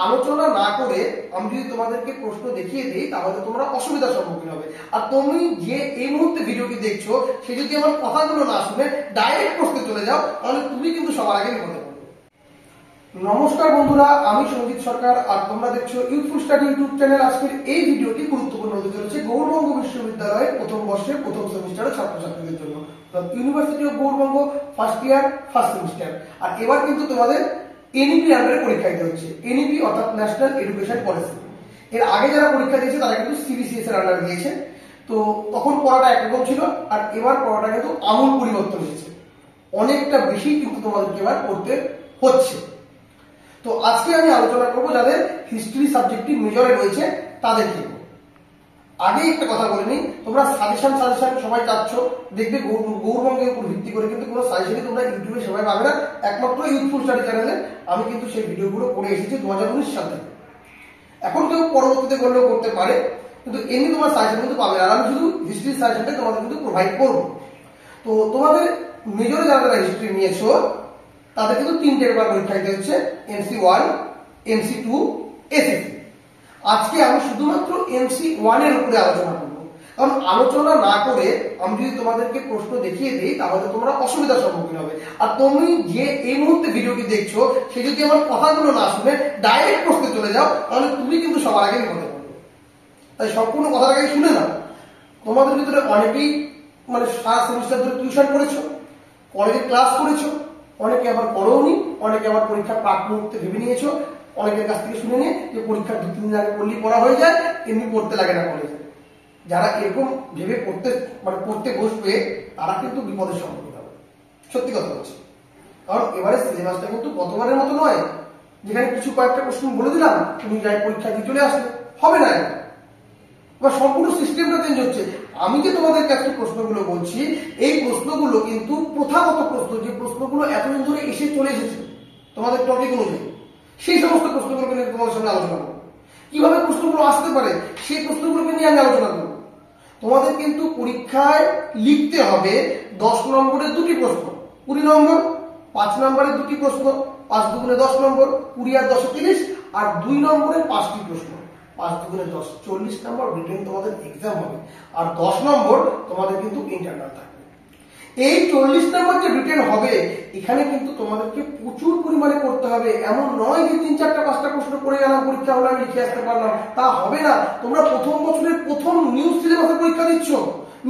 আলোচনা না করে আমি যদি তোমাদেরকে প্রশ্ন দেখিয়ে দিই তাহলে তোমরা অসুবিধার সম্মুখীন হবে। আর তুমি যে এই মুহূর্তে ভিডিওটি দেখছো সে যদি আমার কথাগুলো না শুনে ডাইরেক্ট প্রশ্নে চলে যাও তাহলে তুমি কিন্তু সবার আগে বিপদে পড়বে। নমস্কার বন্ধুরা, আমি সঞ্জিত সরকার আর তোমরা দেখছো ইউথফুল স্টাডি ইউটিউব চ্যানেল। আজকের এই ভিডিওটি গুরুত্বপূর্ণ হতে চলেছে গৌড়বঙ্গ বিশ্ববিদ্যালয়ের প্রথম বর্ষের প্রথম সেমিস্টারের ছাত্রছাত্রীদের জন্য। University of Gour Banga first year first semester. আর এবার কিন্তু তোমাদের এনইপি আন্ডারে পরীক্ষা দিতে হচ্ছে। এনইপি অর্থাৎ ন্যাশনাল এডুকেশন পলিসি। এর আগে যারা পরীক্ষা দিয়েছে তারা কিন্তু সিবিসিএস এর আন্ডারে দিয়েছে। তো তখন পড়াটা একরকম ছিল আর এবার পড়াটা কিন্তু আমূল পরিবর্তন হয়েছে। অনেকটা বেশি কিন্তু তোমাদেরকে এবার পড়তে হচ্ছে। তো আজকে আমি আলোচনা করব যাদের হিস্ট্রি সাবজেক্টটি মেজরে রয়েছে তাদেরকে। আগে একটা কথা বলে নিই, তোমরা সাজেশন সবাই চাচ্ছ, দেখবে গৌড়বঙ্গের উপর ভিত্তি করে কিন্তু কোনো সাজেশনই তোমরা ইউটিউবে সবাই পাবে না। একমাত্র ইউথফুল স্টাডি চ্যানেলে আমি কিন্তু সেই ভিডিওগুলো করে এসেছি 2019 সাল থেকে। এখন কেউ পরবর্তীতে করলেও করতে পারে, কিন্তু এমনি তোমার সাজেশন কিন্তু পাবে। আর আমি শুধু হিস্ট্রি সাজেশনটা তোমাদের কিন্তু প্রোভাইড করবো। তো তোমাদের মেজরে যারা হিস্ট্রি নিয়েছো তাদের কিন্তু 3টে পেপার পরীক্ষা দিতে হচ্ছে, MC1, MC2, SSC। আজকে আমি শুধুমাত্র MC1 এর উপরে আলোচনা করবো, কারণ আলোচনা না করে আমি যদি তোমাদেরকে প্রশ্ন দেখিয়ে দিই তাহলে তোমরা অসুবিধার সম্মুখীন হবে। আর তুমি যে এই মুহূর্তে ভিডিওটি দেখছো সে যদি আমার কথাগুলো না শুনে ডাইরেক্ট প্রশ্নে চলে যাও তাহলে তুমি কিন্তু সবার আগে বিপদে পড়বে। তাই সম্পূর্ণ কথার আগে শুনে নাও। তোমাদের ভিতরে অনেকেই সারা সেমিস্টার ধরে টিউশন করেছো, কলেজে ক্লাস করেছো, অনেকে আবার করোনি, অনেকে আবার পরীক্ষা প্রাক মুহূর্তে ভেবে নিয়েছো, অনেকের কাছ থেকে শুনে নিয়ে যে পরীক্ষার 2-3 দিন আগে পড়লেই পড়া হয়ে যায়, এমনি পড়তে লাগে না কলেজে। যারা এরকম ভেবে পড়তে বসবে তারা কিন্তু বিপদের সম্মুখীন হবে, সত্যি কথা বলছি। কারণ এবারে সিলেবাসটা কিন্তু গতবারের মতো নয় যেখানে কিছু কয়েকটা প্রশ্ন বলে দিলাম তুমি যাই পরীক্ষা দিয়ে চলে আসবে, হবে না। এবার সম্পূর্ণ সিস্টেমটা চেঞ্জ হচ্ছে। আমি যে তোমাদের কাছে প্রশ্নগুলো বলছি এই প্রশ্নগুলো কিন্তু প্রথাগত প্রশ্ন, যে প্রশ্নগুলো এতদিন ধরে চলে এসেছে তোমাদের টপিক অনুযায়ী, সেই সমস্ত প্রশ্নগুলোকে নিয়ে তোমাদের সামনে আলোচনা করবো। কিভাবে প্রশ্নগুলো আসতে পারে সেই প্রশ্নগুলোকে নিয়ে আমি আলোচনা করবো। তোমাদের কিন্তু পরীক্ষায় লিখতে হবে 10 নম্বরের 2টি প্রশ্ন, 20 নম্বর, 5 নম্বরের 2টি প্রশ্ন, 5 দুগুণে 10 নম্বর, 20 আর 10 30, আর 2 নম্বরের 5টি প্রশ্ন, 5 দুগুণে 10, 40 নম্বর রিটেন তোমাদের এক্সাম হবে। আর 10 নম্বর তোমাদের কিন্তু ইন্টারনাল থাকবে। এই 40 নম্বর যে রিটেন হবে এখানে কিন্তু তোমাদেরকে প্রচুর পরিমাণে করতে হবে। এমন নয় যে 3-4-5টা প্রশ্ন করে গেলাম, পরীক্ষা হলে আমি লিখে আসতে পারলাম, তা হবে না। তোমরা প্রথম বছরের প্রথম নিউ সিলেবাসে পরীক্ষা দিচ্ছ,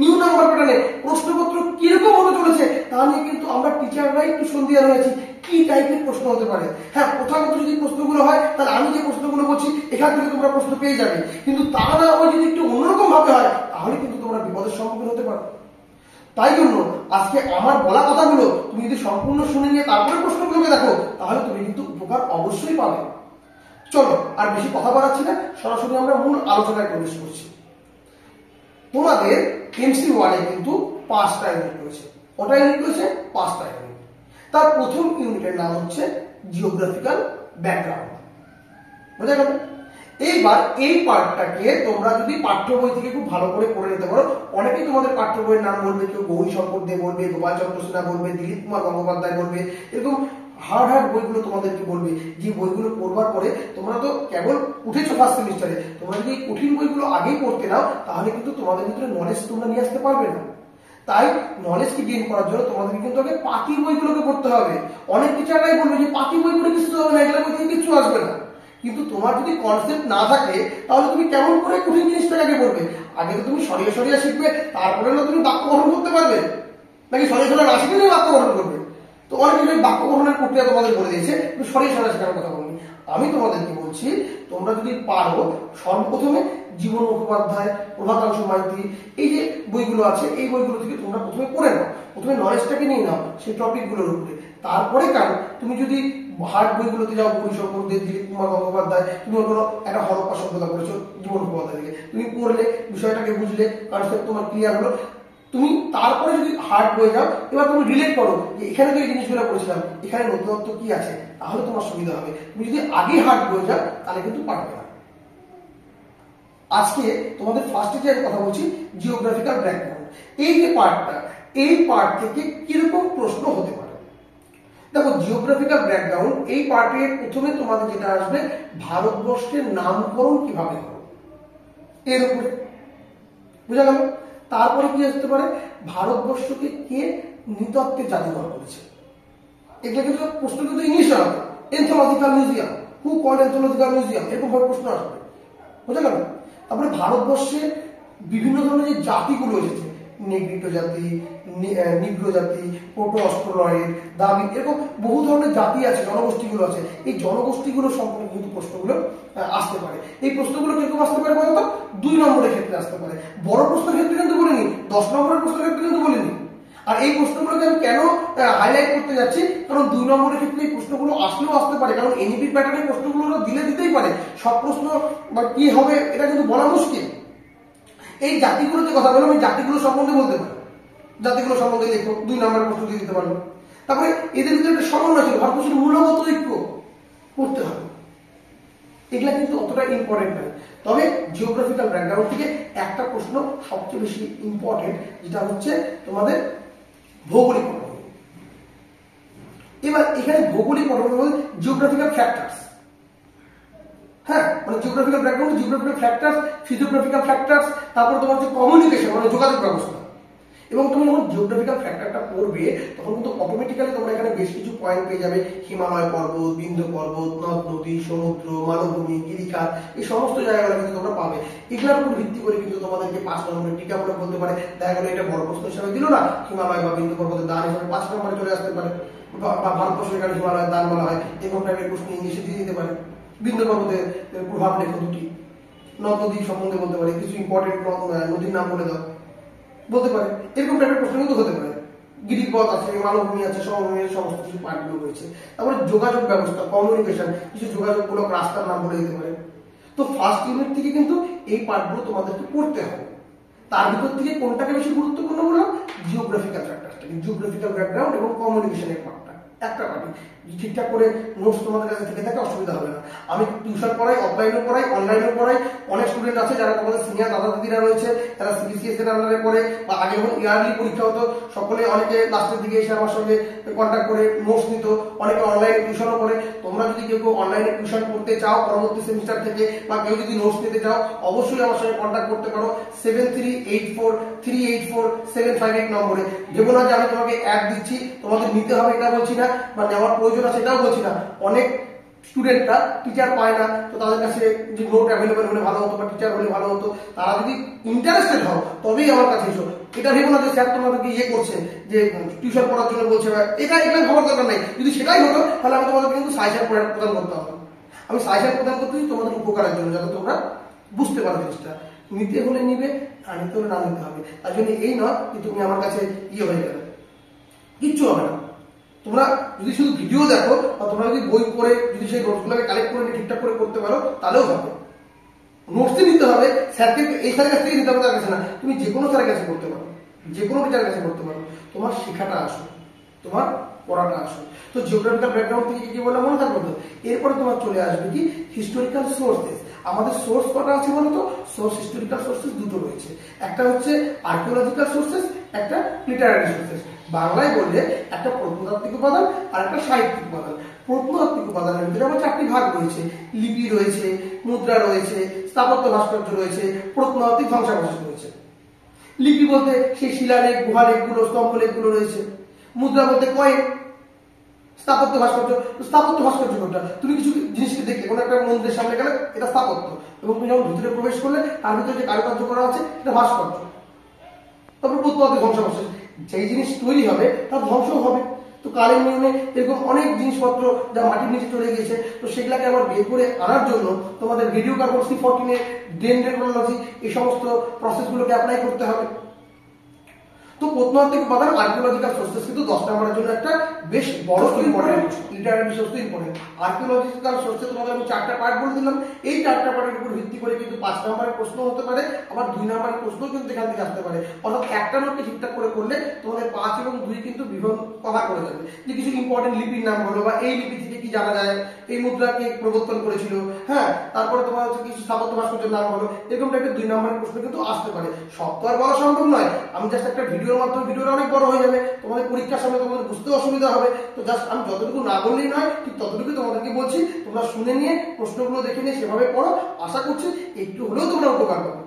নিউ নাম্বার প্যাটার্নে প্রশ্নপত্র কিরকম হতে চলেছে তা নিয়ে কিন্তু আমরা টিচাররা একটু সন্দেহ রয়েছি কি টাইপের প্রশ্ন হতে পারে। হ্যাঁ, প্রথাগত যদি প্রশ্নগুলো হয় তাহলে আমি যে প্রশ্নগুলো বলছি এখান থেকে তোমরা প্রশ্ন পেয়ে যাবে, কিন্তু তা না হয় যদি একটু অন্যরকম ভাবে হয় তাহলে কিন্তু তোমরা বিপদের সম্মুখীন হতে পারো। তাই জন্য আজকে আমার বলা কথাগুলো তুমি যদি সম্পূর্ণ শুনে নিয়ে তারপরে প্রশ্নগুলোকে দেখো তাহলে তুমি কিন্তু উপকার অবশ্যই পাবে। চলো আর বেশি কথা বাড়াচ্ছি না, সরাসরি আমরা মূল আলোচনায় প্রবেশ করছি। তোমাদের MC1 এ কিন্তু 5টা ইউনিট রয়েছে। কটা ইউনিট রয়েছে? 5টা ইউনিট। তার প্রথম ইউনিটের নাম হচ্ছে জিওগ্রাফিক্যাল ব্যাকগ্রাউন্ড। বুঝা গেল? এইবার এই পার্টটাকে তোমরা যদি পাঠ্য বই থেকে খুব ভালো করে পড়ে নিতে পারো, অনেকেই তোমাদের পাঠ্য বইয়ের নাম বলবে, কেউ গৌরী শঙ্কর দে বলবে, গোপাল চন্দ্র সিনহা বলবে, দিলীপ কুমার গঙ্গোপাধ্যায় বলবে, এরকম হার্ড বইগুলো তোমাদেরকে বলবে। যে বইগুলো পড়বার পরে তোমরা তো কেবল উঠেছো ফার্স্ট সেমিস্টারে, তোমরা যদি এই কঠিন বইগুলো আগেই পড়তে নাও তাহলে কিন্তু তোমাদের ভিতরে নলেজ তোমরা নিয়ে আসতে পারবে না। তাই নলেজকে গেইন করার জন্য তোমাদের কিন্তু আগে পাতি বইগুলোকে পড়তে হবে। অনেক টিচাররাই বলবে যে পাতি বই পড়ে কিছু হবে না, এগুলো বই থেকে কিছু আসবে না। কিন্তু তোমার যদি কনসেপ্ট না থাকে তাহলে তুমি কেমন করে কঠিন জিনিসটাকে আগে পড়বে? আগে তো তুমি সরিয়ে শিখবে, তারপরে না তুমি বাক্য গঠন করতে পারবে, নাকি সরিয়ে না শিখলে বাক্য গঠন করবে? তো অনেক কিছু বাক্য গঠনের প্রক্রিয়া তোমাদের বলে দিয়েছে, কিন্তু সরিয়ে শেখার কথা বলিনি। আমি তোমাদেরকে বলছি তোমরা যদি পারো সর্বপ্রথমে জীবন মুখোপাধ্যায়, প্রভাতাংশু মাইতি, এই যে বইগুলো আছে এই বইগুলো থেকে তোমরা প্রথমে পড়ে নাও, প্রথমে নলেজটাকে নিয়ে নাও সেই টপিকগুলোর উপরে। তারপরে কারণ তুমি যদি হার্ড বইগুলোতে যাও, গৌরী শঙ্কর দে, দিলীপ কুমার গঙ্গোপাধ্যায়, তুমি ওগুলো একটা হরপ্পা সভ্যতা পড়েছো জীবন মুখোপাধ্যায় থেকে, তুমি পড়লে বিষয়টাকে বুঝলে, কনসেপ্ট তোমার ক্লিয়ার হলো। তুমি তারপরে যদি হার্ড বই যাও, এবার তুমি রিলেট করো যে এখানে তো এই জিনিসগুলো পড়েছিলাম, এখানে নতুনত্ব কি আছে, তাহলে তোমার সুবিধা হবে। তুমি যদি আগে হার্ড বই যাও তাহলে কিন্তু পারবে না। আজকে তোমাদের ফার্স্টে যে কথা বলছি জিওগ্রাফিক্যাল ব্যাকগ্রাউন্ড, এই যে পার্টটা, এই পার্ট থেকে কিরকম প্রশ্ন হতে পারে। দেখো জিওগ্রাফিক্যাল ব্যাকগ্রাউন্ড এই পার্টের প্রথমে তোমাদের যেটা আসবে ভারতবর্ষের নামকরণ কিভাবে হবে এর উপরে, বুঝা গেল। তারপরে কি আসতে পারে ভারতবর্ষকে কে নৃতত্ত্বের জাদুঘর করেছে, এগুলো কিন্তু প্রশ্ন কিন্তু ইংলিশে হবে। এনথোলজিক্যাল মিউজিয়াম, হু কল্ড এনথোলজিক্যাল মিউজিয়াম, এরকম ভাবে প্রশ্ন আসবে, বুঝা গেল। তারপরে ভারতবর্ষে বিভিন্ন ধরনের যে জাতিগুলো এসেছে, নেগ্রিটো জাতি, নিগ্রো জাতি, প্রোটো অস্ট্রোলয়েড, দ্রাবিড়, এরকম বহু ধরনের জাতি আছে, জনগোষ্ঠীগুলো আছে। এই জনগোষ্ঠীগুলো সম্পর্কে কিন্তু প্রশ্নগুলো আসতে পারে। এই প্রশ্নগুলো কিরকম আসতে পারে বলতো, 2 নম্বরের ক্ষেত্রে আসতে পারে। বড় প্রশ্নের ক্ষেত্রে কিন্তু বলিনি, 10 নম্বরের প্রশ্নের ক্ষেত্রে কিন্তু বলিনি। আর এই প্রশ্নগুলোকে আমি কেন হাইলাইট করতে যাচ্ছি, কারণ 2 নম্বরের ক্ষেত্রে এই প্রশ্নগুলো আসলেও আসতে পারে, কারণ এনইপি প্যাটার্নের প্রশ্নগুলো দিতেই পারে। সব প্রশ্ন বা কি হবে এটা কিন্তু বলা মুশকিল। এই জাতিগুলোতে কথা বললাম, এই জাতিগুলো সম্বন্ধে বলতে পারে, জাতিগুলো সম্বন্ধে লেখো, 2 নম্বরের প্রশ্ন দিয়ে দিতে পারবে। তারপরে এদের ভিতরে একটা সমন্বয় ছিল, ভারতবর্ষের মূলগত ঐক্য করতে হবে। এগুলা কিন্তু অতটা ইম্পর্টেন্ট নয়, তবে জিওগ্রাফিক্যাল ব্যাকগ্রাউন্ড থেকে একটা প্রশ্ন সবচেয়ে বেশি ইম্পর্টেন্ট, যেটা হচ্ছে তোমাদের ভৌগোলিক পটভূমি। এবার এখানে ভৌগোলিক পটভূমি বলতে জিওগ্রাফিক্যাল ফ্যাক্টরস, হ্যাঁ মানে geographical background, geographical factors, physiographical factors, তারপর তোমার হচ্ছে কমিউনিকেশন মানে যোগাযোগ ব্যবস্থা। এবং তুমি যখন জিওগ্রাফিক্যাল ফ্যাক্টরটা পড়বে তখন কিন্তু অটোমেটিক্যালি তোমরা এখানে বেশ কিছু পয়েন্ট পেয়ে যাবে। হিমালয় পর্বত, বিন্ধ্য পর্বত, নদ নদী, সমুদ্র, মালভূমি, গিরিখাত, এই সমস্ত জায়গাগুলো কিন্তু তোমরা পাবে। এগুলোর উপর ভিত্তি করে কিন্তু তোমাদেরকে 5 নম্বরের টিকা বলে বলতে পারে। দেখা গেল এটা বড় প্রশ্ন হিসাবে দিল না, হিমালয় বা বিন্ধ্য পর্বতের দান হিসাবে 5 নম্বরে চলে আসতে পারে, বা ভারতবর্ষের এখানে হিমালয়ের দান বলা হয়, এরকম টাইপের প্রশ্ন ইংলিশে দিয়ে দিতে পারে। বিন্ধ্য পর্বতের প্রভাব লেখো 2টি, নদ নদী সম্বন্ধে বলতে পারে, কিছু ইম্পর্টেন্ট নদীর নাম বলে দাও বলতে পারে, এরকম টাইপের প্রশ্ন কিন্তু হতে পারে। গিরিপথ আছে, মালভূমি আছে, সমভূমির সমস্ত কিছু পার্টগুলো রয়েছে। তারপরে যোগাযোগ ব্যবস্থা, কমিউনিকেশন, কিছু যোগাযোগমূলক রাস্তার নাম বলে দিতে পারে। তো ফার্স্ট ইউনিট থেকে কিন্তু এই পার্টগুলো তোমাদেরকে পড়তে হবে। তার ভিতর থেকে কোনটাকে বেশি গুরুত্বপূর্ণ বললাম, জিওগ্রাফিক্যাল ফ্যাক্টরটাকে, জিওগ্রাফিক্যাল ব্যাকগ্রাউন্ড এবং কমিউনিকেশনের পার্টটা একটা পার্টি ঠিকঠাক করে নোটস তোমাদের কাছে থেকে থাকে, অসুবিধা হবে না। আমি টিউশন পড়াই, অফলাইনেও পড়াই, অনলাইনেও পড়াই। অনেক স্টুডেন্ট আছে যারা তোমাদের সিনিয়র দাদা দিদিরা রয়েছে, তারা সিবিসিএস এর আন্ডারে পড়ে, বা আগে যখন ইয়ারলি পরীক্ষা হতো সকলে অনেকে লাস্টের দিকে এসে আমার সঙ্গে কন্ট্যাক্ট করে নোটস নিত, অনেকে অনলাইনে টিউশনও করে। তোমরা যদি কেউ অনলাইনে টিউশন করতে চাও পরবর্তী সেমিস্টার থেকে, বা কেউ যদি নোটস নিতে চাও, অবশ্যই আমার সঙ্গে কন্ট্যাক্ট করতে পারো 7384384758 নম্বরে। ভেবো না যে আমি তোমাকে অ্যাড দিচ্ছি, তোমাদের নিতে হবে এটা বলছি না, বা নেওয়ার প্রয়োজন আছে এটাও বলছি না। অনেক স্টুডেন্টরা টিচার পায় না, তো তাদের কাছে যে নোট অ্যাভেলেবল হলে ভালো হতো, বা টিচার হলে ভালো হতো। তারা যদি ইন্টারেস্টেড হও তবেই আমার কাছে এসো। এটা ভেবো না যে স্যার তোমাদেরকে করছে যে টিউশন পড়ার জন্য বলছে, এটা ভাবার দরকার নাই। যদি সেটাই হতো তাহলে আমি তোমাদের কিন্তু সাজেশন প্রদান করতে হবে। আমি সাজেশন প্রদান করতেছি তোমাদের উপকারের জন্য, যাতে তোমরা বুঝতে পারো জিনিসটা। নিতে হলে নিবে, আর নিতে হলে না নিতে হবে। তার জন্য এই নয় যে তুমি আমার কাছে হয়ে যাবে, কিচ্ছু হবে না। তোমরা যদি শুধু ভিডিও দেখো, বা তোমরা যদি বই পড়ে যদি সেই নোটসগুলোকে কালেক্ট করে ঠিকঠাক করে করতে পারো, তাহলেও হবে। নোটসই নিতে হবে, স্যারকে এই স্যারের কাছ থেকে নিতে হবে তার কাছে না। তুমি যে কোনো স্যারের কাছে করতে পারো, যে কোনো টিচারের কাছে করতে পারো। তোমার শেখাটা আসো, তোমার পড়াটা আসো। তো জিওগ্রাফিক্যাল ব্যাকগ্রাউন্ড থেকে কি বললাম মনে থাকবে তো? এরপরে তোমার চলে আসবে কি হিস্টোরিক্যাল সোর্সেস। আমাদের সোর্স কটা আছে বলতো? সোর্স হিস্টোরিক্যাল সোর্সেস দুটো রয়েছে, একটা হচ্ছে আর্কিওলজিক্যাল সোর্সেস, একটা লিটারারি সোর্সেস। বাংলায় বললে একটা প্রত্নতাত্ত্বিক উপাদান আর একটা সাহিত্যিক উপাদান। প্রত্নতাত্ত্বিক উপাদানের ভিতরে আমার 4টি ভাগ রয়েছে, লিপি রয়েছে, মুদ্রা রয়েছে, স্থাপত্য ভাস্কর্য রয়েছে, প্রত্নতাত্ত্বিক ধ্বংসাবশেষ রয়েছে। লিপি বলতে সেই শিলালেখ, গুহালেখগুলো, স্তম্ভলেখগুলো রয়েছে। মুদ্রা বলতে কয়েন। স্থাপত্য ভাস্কর্য, স্থাপত্য ভাস্কর্য কোনটা? তুমি কিছু জিনিসকে দেখলে, কোনো একটা মন্দিরের সামনে গেলে এটা স্থাপত্য, এবং তুমি যখন ভিতরে প্রবেশ করলে তার ভিতরে যে কারুকার্য করা আছে এটা ভাস্কর্য। তারপর প্রত্নতাত্ত্বিক ধ্বংসাবশেষ, যেই জিনিস তৈরি হবে তার ধ্বংস হবে। তো কালের নিয়মে এরকম অনেক জিনিসপত্র যা মাটির নিচে চলে গিয়েছে, তো সেগুলাকে আবার বের করে আনার জন্য তোমাদের রেডিও কার্বন C14 এর ডেনড্রোলজি, এই সমস্ত প্রসেসগুলোকে অ্যাপ্লাই করতে হবে। তো প্রত্নতাত্ত্বিক উপাদান আর্কিওলজিক্যাল সোর্সেস কিন্তু 10 নম্বরের জন্য একটা বেশ বড় ইম্পর্টেন্ট, লিটারারি সোর্স তো ইম্পর্টেন্ট। আর্কিওলজিক্যাল সোর্সে তোমাদের আমি 4টা পার্ট বলে দিলাম। এই 4টা পার্টের উপর ভিত্তি করে কিন্তু 5 নম্বরের প্রশ্ন হতে পারে, আবার 2 নম্বরের প্রশ্ন কিন্তু এখান থেকে আসতে পারে। অর্থাৎ একটা নোটকে ঠিকঠাক করে করলে তোমাদের 5 এবং 2 কিন্তু বিভন কভার করে যাবে। যে কিছু ইম্পর্টেন্ট লিপির নাম হলো, বা এই লিপি থেকে কি জানা যায়, এই মুদ্রাকে প্রবর্তন করেছিল, হ্যাঁ, তারপরে তোমার হচ্ছে কিছু স্থাপত্য ভাস্কর্যের নাম হলো, এরকম টাইপের 2 নম্বরের প্রশ্ন কিন্তু আসতে পারে। সব তো আর বলা সম্ভব নয়, আমি জাস্ট একটা ভিডিও ভিডিওর মাধ্যমে ভিডিওটা অনেক বড় হয়ে যাবে, তোমাদের পরীক্ষার সামনে তোমাদের বুঝতে অসুবিধা হবে। তো জাস্ট আমি যতটুকু না বললেই নয়, ঠিক ততটুকু তোমাদেরকে বলছি, তোমরা শুনে নিয়ে প্রশ্নগুলো দেখে নিয়ে সেভাবে পড়ো, আশা করছি একটু হলেও তোমরা উপকার পাবে।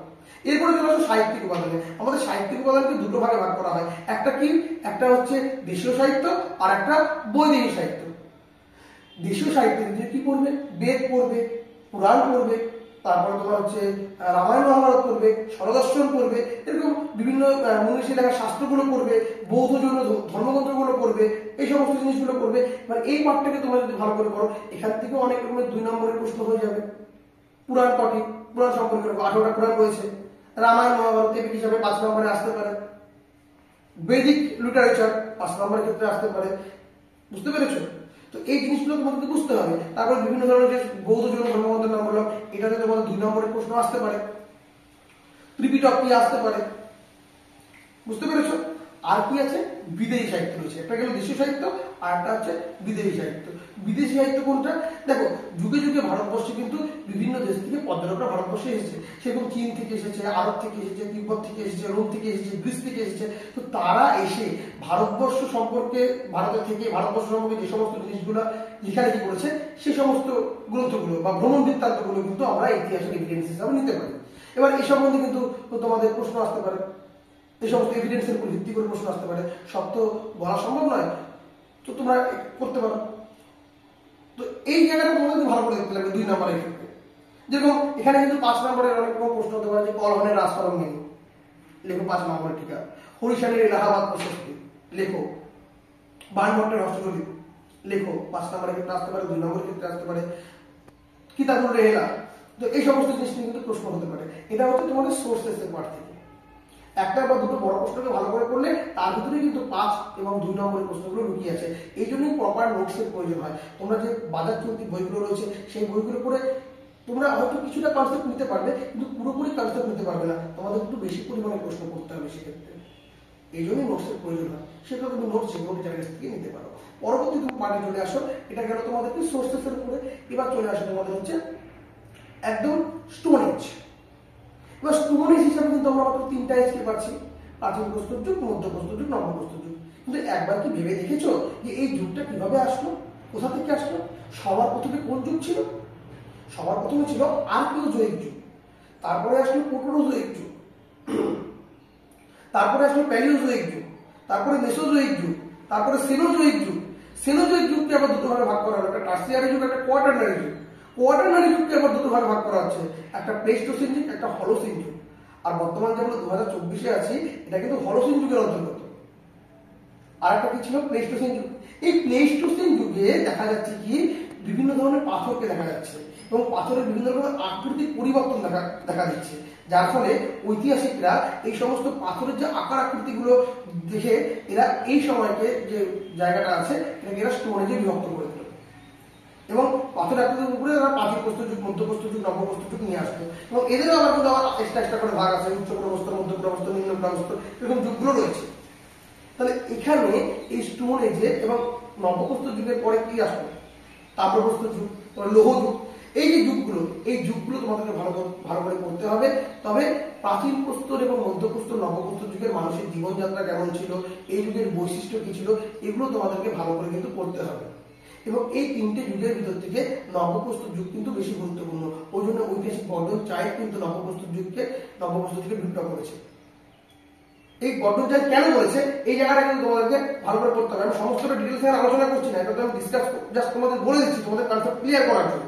এরপরে চলে আসো সাহিত্যিক উপাদানে। আমাদের সাহিত্যিক উপাদানকে দুটো ভাগে ভাগ করা হয়, একটা কি, একটা হচ্ছে দেশীয় সাহিত্য আর একটা বৈদেশিক সাহিত্য। দেশীয় সাহিত্যের ভিতরে কি পড়বে, বেদ পড়বে, পুরাণ পড়বে, তারপরে তোমার হচ্ছে রামায়ণ মহাভারত পড়বে, স্বরদর্শন পড়বে, এরকম বিভিন্ন মনীষী লেখা শাস্ত্রগুলো পড়বে, বৌদ্ধ জৈন ধর্মগ্রন্থগুলো পড়বে, এই সমস্ত জিনিসগুলো পড়বে। মানে এই পাঠটাকে তোমরা যদি ভালো করে পড়ো, এখান থেকে অনেক রকমের 2 নম্বরের প্রশ্ন হয়ে যাবে। পুরাণ কটি, পুরাণ সম্পর্কে 18টা পুরাণ রয়েছে, রামায়ণ মহাভারত এপিক হিসাবে 5 নম্বরে আসতে পারে, বৈদিক লিটারেচার 5 নম্বরের ক্ষেত্রে আসতে পারে। বুঝতে পেরেছো? তো এই জিনিসগুলো তোমাদেরকে বুঝতে হবে। তারপর বিভিন্ন ধরনের যে বৌদ্ধ জৈন ধর্মগ্রন্থের নাম বললাম, এটাতে তোমাদের 2 নম্বরের প্রশ্ন আসতে পারে, ত্রিপিটক কি আসতে পারে। বুঝতে পেরেছো? আর কি আছে, বিদেশি সাহিত্য রয়েছে, একটা গেল দেশীয় সাহিত্য আর একটা হচ্ছে বিদেশি সাহিত্য। বিদেশি সাহিত্য কোনটা, দেখো যুগে যুগে ভারতবর্ষে কিন্তু বিভিন্ন দেশ থেকে পর্যটকরা ভারতবর্ষে এসেছে, সেরকম চীন থেকে এসেছে, আরব থেকে এসেছে, তিব্বত থেকে এসেছে, রোম থেকে এসেছে, গ্রিস থেকে এসেছে। তো তারা এসে ভারতবর্ষ সম্পর্কে, ভারতের থেকে ভারতবর্ষ সম্পর্কে যে সমস্ত জিনিসগুলো লেখালেখি করেছে, সেই সমস্ত গ্রন্থগুলো বা ভ্রমণ বৃত্তান্তগুলো কিন্তু আমরা ইতিহাসের এভিডেন্স হিসাবে নিতে পারি। এবার এই সম্বন্ধে কিন্তু তোমাদের প্রশ্ন আসতে পারে, এই সমস্ত এভিডেন্সের উপর ভিত্তি করে প্রশ্ন আসতে পারে, সব তো বলা সম্ভব নয়, তো তোমরা করতে পারো। তো এই জায়গাটা তোমাদের ভালো করে দেখতে লাগবে 2 নম্বরের ক্ষেত্রে। যেরকম এখানে কিন্তু 5 নম্বরের অনেক রকম প্রশ্ন হতে পারে, যে কলহনের রাজতরঙ্গিনী লেখো 5 নম্বরের টিকা, হরিশানের এলাহাবাদ প্রশস্তি লেখো, বাণভট্টের হস্তলিপি লেখো, 5 নম্বরের ক্ষেত্রে আসতে পারে, 2 নম্বরের ক্ষেত্রে আসতে পারে, কিতাবুল রেহেলা। তো এই সমস্ত জিনিস নিয়ে কিন্তু প্রশ্ন হতে পারে। এটা হচ্ছে তোমাদের সোর্সেসের পার্ট থেকে একটা বা দুটো বড় প্রশ্নকে ভালো করে করলে তার ভিতরে কিন্তু 5 এবং 2 নম্বরের প্রশ্নগুলো লুকিয়ে আছে। এই জন্যই প্রপার নোটসের প্রয়োজন হয়। তোমরা যে বাজার চলতি বইগুলো রয়েছে, সেই বইগুলো পড়ে তোমরা হয়তো কিছুটা কনসেপ্ট নিতে পারবে, কিন্তু পুরোপুরি কনসেপ্ট নিতে পারবে না, তোমাদের একটু বেশি পরিমাণে প্রশ্ন করতে হবে সেক্ষেত্রে। এই জন্যই নোটসের প্রয়োজন হয়। সেটা তুমি নোটস যে কোনো জায়গা থেকে নিতে পারো। পরবর্তী তুমি পার্টে চলে আসো, এটা গেল তোমাদের কি সোর্সেসের উপরে। এবার চলে আসো তোমাদের হচ্ছে একদম স্টোরেজ। এবার স্টোরেজ হিসাবে কিন্তু আমরা মাত্র 3টা এসকে পাচ্ছি, প্রাচীন প্রস্তর যুগ, মধ্যপ্রস্তর যুগ, নবপ্রস্তর যুগ। কিন্তু একবার কি ভেবে দেখেছো যে এই যুগটা কিভাবে আসলো, কোথা থেকে আসলো? সবার প্রথমে কোন যুগ ছিল? সবার প্রথমে ছিল আর্কিওজোয়িক যুগ, তারপরে আসলো প্রোটোজোয়িক যুগ, তারপরে আসলো প্যালিওজোয়িক যুগ, তারপরে মেসোজোয়িক যুগ, তারপরে সেনোজোয়িক যুগ। সেনোজোয়িক যুগকে আবার দুটো ভাগে ভাগ করা হলো, একটা টার্সিয়ারি যুগ, একটা কোয়াটারনারি যুগ। কোয়াটারনারি যুগকে আবার দুটো ভাগে ভাগ করা হচ্ছে, একটা প্লেস্টোসিন যুগ, একটা হলোসিন যুগ। আর বর্তমান যে আমরা 2024-এ আছি, এটা কিন্তু হলোসিন যুগের অন্তর্গত। আর একটা কি ছিল, প্লেস্টোসিন যুগ। এই প্লেস্টোসিন যুগে দেখা যাচ্ছে কি বিভিন্ন ধরনের পাথরকে দেখা যাচ্ছে, এবং পাথরের বিভিন্ন রকমের আকৃতির পরিবর্তন দেখা দিচ্ছে, যার ফলে ঐতিহাসিকরা এই সমস্ত পাথরের যে আকার আকৃতিগুলো দেখে এরা এই সময়কে যে জায়গাটা আছে এটাকে এরা স্টোরেজে বিভক্ত করে দিল, এবং পাথরের আকৃতির উপরে এরা প্রাচীন প্রস্তর যুগ, মধ্যপ্রস্তর যুগ, নবপ্রস্তর যুগ নিয়ে আসলো। এবং এদেরও আবার কিন্তু আবার এক্সট্রা করে ভাগ আছে, উচ্চ প্রস্তর, মধ্য প্রস্তর, নিম্ন প্রস্তর, এরকম যুগগুলো রয়েছে। তাহলে এখানে এই স্টোন এজে এবং নবপ্রস্তর যুগের পরে কি আসলো, তাম্রপ্রস্তর যুগ, লৌহ যুগ। এই যে যুগগুলো, এই যুগগুলো তোমাদেরকে ভালো করে পড়তে হবে। তবে প্রাচীন প্রস্তর এবং মধ্যপ্রস্তর, নবপ্রস্তর যুগের মানুষের জীবনযাত্রা কেমন ছিল, এই যুগের বৈশিষ্ট্য কি ছিল, এগুলো তোমাদেরকে ভালো করে কিন্তু পড়তে হবে। এবং এই 3টে যুগের ভিতর থেকে নবপ্রস্তর যুগ কিন্তু বেশি গুরুত্বপূর্ণ। ওই জন্য ঐতিহাসিক বর্ডন চাই কিন্তু নবপ্রস্তর যুগকে বিভক্ত করেছে। এই বর্ডন চাই কেন করেছে, এই জায়গাটা কিন্তু তোমাদেরকে ভালো করে পড়তে হবে। আমি সমস্তটা ডিটেলস এখানে আলোচনা করছি না, এটা তো আমি ডিসকাস জাস্ট তোমাদের বলে দিচ্ছি, তোমাদের কনসেপ্ট ক্লিয়ার করার জন্য।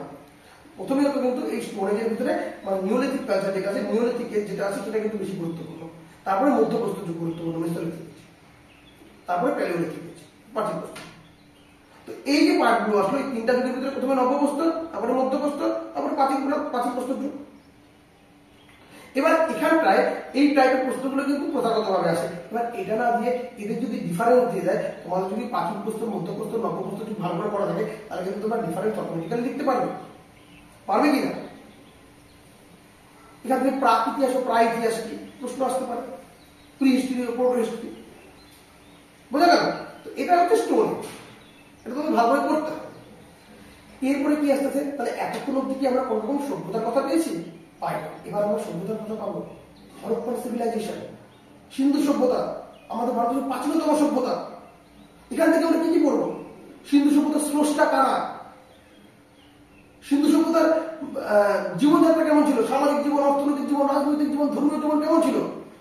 প্রথমে কিন্তু এই স্টোরেজের ভিতরে মানে নিওলিথিক কালচার যেটা আছে, নিওলিথিকের যেটা আছে সেটা কিন্তু বেশি গুরুত্বপূর্ণ। তারপরে মধ্যপ্রস্তর যুগ গুরুত্বপূর্ণ, মেসোলিথিক, তারপরে প্যালিওলিথিক, প্রাচীন প্রস্তর। তো এই যে পার্টগুলো আসলো, এই 3টা যুগের ভিতরে প্রথমে নবপ্রস্তর, তারপরে মধ্যপ্রস্তর, তারপরে প্রাচীন প্রস্তর যুগ। এবার এখানটায় এই টাইপের প্রশ্নগুলো কিন্তু প্রথাগতভাবে আসে। এবার এটা না দিয়ে এদের যদি ডিফারেন্স দিয়ে দেয়, তোমাদের যদি প্রাচীন প্রস্তর, মধ্যপ্রস্তর, নবপ্রস্তর যদি ভালো করে পড়া থাকে, তাহলে কিন্তু তোমরা ডিফারেন্স অটোমেটিক্যালি লিখতে পারবে কিনা। এখান থেকে প্রাক ইতিহাস ও প্রায় ইতিহাস কি প্রশ্ন আসতে পারে, প্রি হিস্ট্রি ও প্রোটো হিস্ট্রি, বোঝা গেল? তো এটা হচ্ছে স্টোরি, এটা তোমাকে ভালো করে করতে হবে। এরপরে কি আসতেছে, তাহলে এতক্ষণ অব্দি কি আমরা কোন রকম সভ্যতার কথা পেয়েছি? পাই না। এবার আমরা সভ্যতার কথা পাবো, হরপ্পান সিভিলাইজেশন, সিন্ধু সভ্যতা, আমাদের ভারতের প্রাচীনতম সভ্যতা। এখান থেকে আমরা কি কি পড়বো? সিন্ধু সভ্যতার স্রষ্টা কারা, সিন্ধু সভ্যতার জীবনযাত্রা কেমন ছিল, সামাজিক জীবন, অর্থনৈতিক জীবন, রাজনৈতিক জীবন, ধর্মীয় জীবন কেমন ছিল,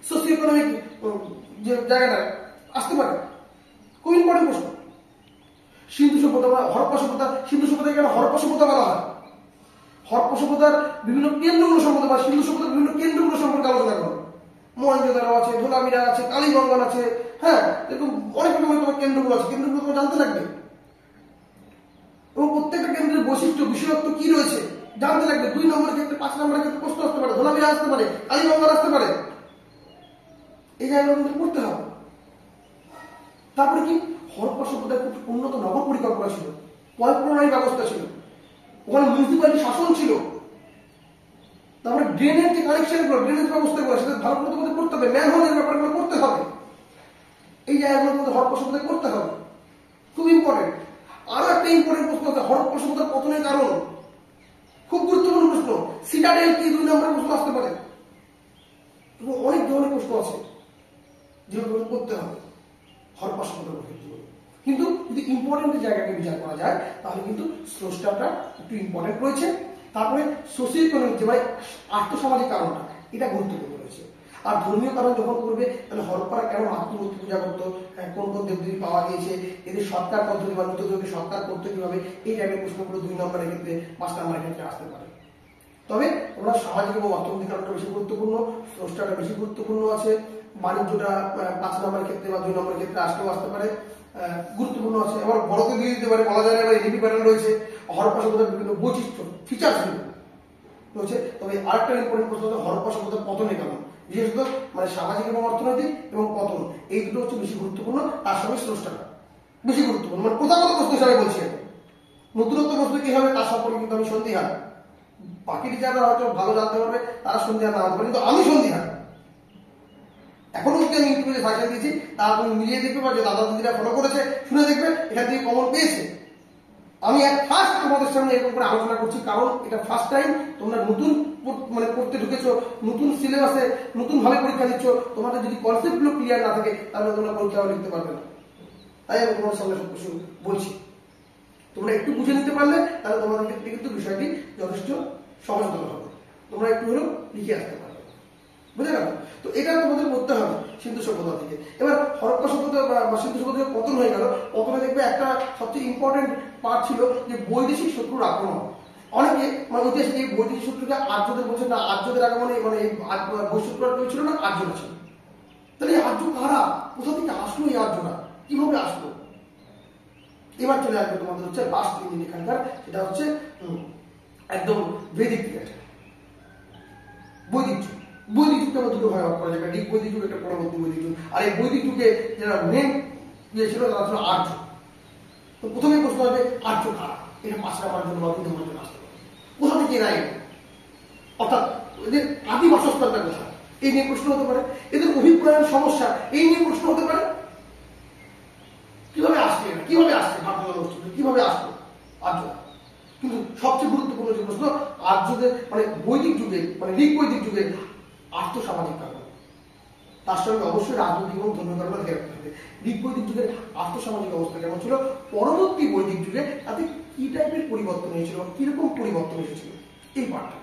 সোশিও ইকোনমিক যে জায়গাটা আসতে পারে, খুব ইম্পর্টেন্ট প্রশ্ন। সিন্ধু সভ্যতা বা হরপ্পা সভ্যতা, সিন্ধু সভ্যতাকে কেন হরপ্পা সভ্যতা বলা হয়? হরপ্পা সভ্যতার বিভিন্ন কেন্দ্রগুলো সম্পর্কে বা সিন্ধু সভ্যতার বিভিন্ন কেন্দ্রগুলো সম্পর্কে আলোচনা করো। মহেঞ্জোদারো আছে, ধোলামিরা আছে, কালীগঙ্গা আছে, হ্যাঁ, এরকম অনেক রকমের তোমার কেন্দ্রগুলো আছে, কেন্দ্রগুলো তোমার জানতে লাগবে এবং প্রত্যেকটা কেন্দ্রের বৈশিষ্ট্য বিষয়ত্ব কি রয়েছে জানতে লাগবে। 2 নম্বরের ক্ষেত্রে, 5 নম্বরের ক্ষেত্রে প্রশ্ন আসতে পারে, ধোলামিরা আসতে পারে, কালীগঙ্গা আসতে পারে, এই জায়গাগুলো কিন্তু পড়তে হবে। তারপরে কি, হরপ্পা সভ্যতায় খুব উন্নত নগর পরিকল্পনা ছিল, পয় প্রণালী ব্যবস্থা ছিল, ওখানে মিউনিসিপ্যালিটি শাসন ছিল, তারপরে ড্রেনের যে কানেকশন গুলো, ড্রেনেজ ব্যবস্থা গুলো সেটা ভালো করে তোমাদের করতে হবে, ম্যানহোলের ব্যাপারগুলো করতে হবে, এই জায়গাগুলো তোমাদের হরপ্পা সভ্যতায় করতে হবে, খুব ইম্পর্টেন্ট। আরো একটা ইম্পর্টেন্ট প্রশ্ন আছে, হরপ্পা সভ্যতার পতনের কারণ, খুব গুরুত্বপূর্ণ প্রশ্ন। সিটাডেল কি 2 নম্বরের প্রশ্ন আসতে পারে এবং অনেক ধরনের প্রশ্ন আছে যেগুলো করতে হবে হরপ্পা সভ্যতার ক্ষেত্রে। কিন্তু যদি ইম্পর্টেন্ট জায়গাকে বিচার করা যায় তাহলে কিন্তু স্রষ্টাটা একটু ইম্পর্টেন্ট রয়েছে। তারপরে সোশিও ইকোনমিক যে ভাই আর্থসামাজিক কারণটা, এটা গুরুত্বপূর্ণ রয়েছে। আর ধর্মীয় কারণ যখন করবে তাহলে হরপ্পারা কেন মাতৃমূর্তি পূজা করতো, কোন কোন দেবদেবী পাওয়া গিয়েছে, এদের সৎকার পদ্ধতি বা মৃতদেহকে সৎকার করতে কিভাবে, এই টাইপের প্রশ্নগুলো 2 নম্বরের ক্ষেত্রে, 5 নম্বরের ক্ষেত্রে আসতে পারে। তবে তোমরা সামাজিক এবং অর্থনৈতিক কারণটা বেশি গুরুত্বপূর্ণ, স্রষ্টাটা বেশি গুরুত্বপূর্ণ আছে, বাণিজ্যটা 5 নম্বরের ক্ষেত্রে বা 2 নম্বরের ক্ষেত্রে আসতেও আসতে পারে, গুরুত্বপূর্ণ আছে। আবার বড়কে দিয়ে দিতে পারে, বলা যায় না, এলিপি প্যাটার্ন রয়েছে, হরপ্পা সভ্যতার বিভিন্ন বৈশিষ্ট্য ফিচার্স রয়েছে। তবে আরেকটা ইম্পর্টেন্ট প্রশ্ন হচ্ছে হরপ্পা সভ্যতার পতনের কারণ, বিশেষত মানে সামাজিক এবং অর্থনৈতিক এবং পতন, এই দুটো হচ্ছে বেশি গুরুত্বপূর্ণ। তার সঙ্গে স্রষ্টাটা বেশি গুরুত্বপূর্ণ, মানে প্রথাগত প্রশ্ন হিসাবে বলছি। নতুনত্ব প্রশ্ন কি হবে তার সম্পর্কে কিন্তু আমি সন্দিহান। বাকি টিচাররা হয়তো ভালো জানতে পারবে, তারা সন্দিহান না হতে পারে, কিন্তু আমি সন্দিহান। এখনো অব্দি আমি ইউটিউবে সাজা দিয়েছি, তারা তুমি মিলিয়ে দেখবে বা যে দাদা দিদিরা ফলো করেছে শুনে দেখবে এখান থেকে কমন পেয়েছে। আমি ফার্স্ট তোমাদের সামনে এরকম করে আলোচনা করছি, কারণ এটা ফার্স্ট টাইম তোমরা নতুন মানে পড়তে ঢুকেছো, নতুন সিলেবাসে নতুন ভাবে পরীক্ষা দিচ্ছ, তোমাদের যদি কনসেপ্টগুলো ক্লিয়ার না থাকে তাহলে তোমরা পরীক্ষাও লিখতে পারবে না। তাই আমি তোমার সামনে সব কিছু বলছি, তোমরা একটু বুঝে নিতে পারলে তাহলে তোমাদের ক্ষেত্রে কিন্তু বিষয়টি যথেষ্ট সহজতর হবে, তোমরা একটু হলেও লিখে আসতে পারবে, বুঝে গেল? তো এটা তোমাদের করতে হবে সিন্ধু সভ্যতা থেকে। এবার হরপ্পা সভ্যতা বা সিন্ধু সভ্যতা পতন হয়ে গেল, পতনে দেখবে একটা সবচেয়ে ইম্পর্টেন্ট পার্ট ছিল যে বৈদেশিক শত্রুর আক্রমণ। অনেকে মানে ঐতিহাসিক এই বৈদেশিক শত্রুকে আর্যদের বলছেন না, আর্যদের আগমনে মানে বৈশত্রুরা কেউ ছিল না, আর্যরা ছিল। তাহলে এই আর্য কারা, কোথা থেকে আসলো এই আর্যরা, কিভাবে আসলো? এবার চলে আসবে তোমাদের হচ্ছে লাস্ট 3 দিন এখানকার, সেটা হচ্ছে একদম বৈদিক পিরিয়ড, বৈদিক যুগ। বৈদিক যুগকে আমরা দুটো ভাগ করা যাবে, ঋগ বৈদিক যুগ, একটা পরবর্তী বৈদিক যুগ। আর এই বৈদিক যুগে যারা মেন ইয়ে ছিল তারা ছিল আর্য। তো প্রথমে প্রশ্ন হবে আর্য কারা, এটা 5 নম্বরের জন্য বা 2 নম্বরের জন্য আসতে পারে। কোথা থেকে এরা এলো, অর্থাৎ এদের আদি বাসস্থানটা কোথায়, এই নিয়ে প্রশ্ন হতে পারে। এদের অভিপ্রায়ের সমস্যা, এই নিয়ে প্রশ্ন হতে পারে। কিভাবে আসছে, কিভাবে আসছে ভারতবর্ষ, কিভাবে আসলো আর্যরা। কিন্তু সবচেয়ে গুরুত্বপূর্ণ যে প্রশ্ন, আর্যদের মানে বৈদিক যুগে মানে ঋগ বৈদিক যুগে আর্থসামাজিক কারণ, তার সঙ্গে অবশ্যই রাজনৈতিক এবং ধর্মীয় কারণ ধরে রাখতে হবে। ঋগ বৈদিক যুগের আর্থসামাজিক অবস্থা কেমন ছিল, পরবর্তী বৈদিক যুগে তাতে কি টাইপের পরিবর্তন হয়েছিল, কিরকম পরিবর্তন এসেছিল, এই পার্টটা।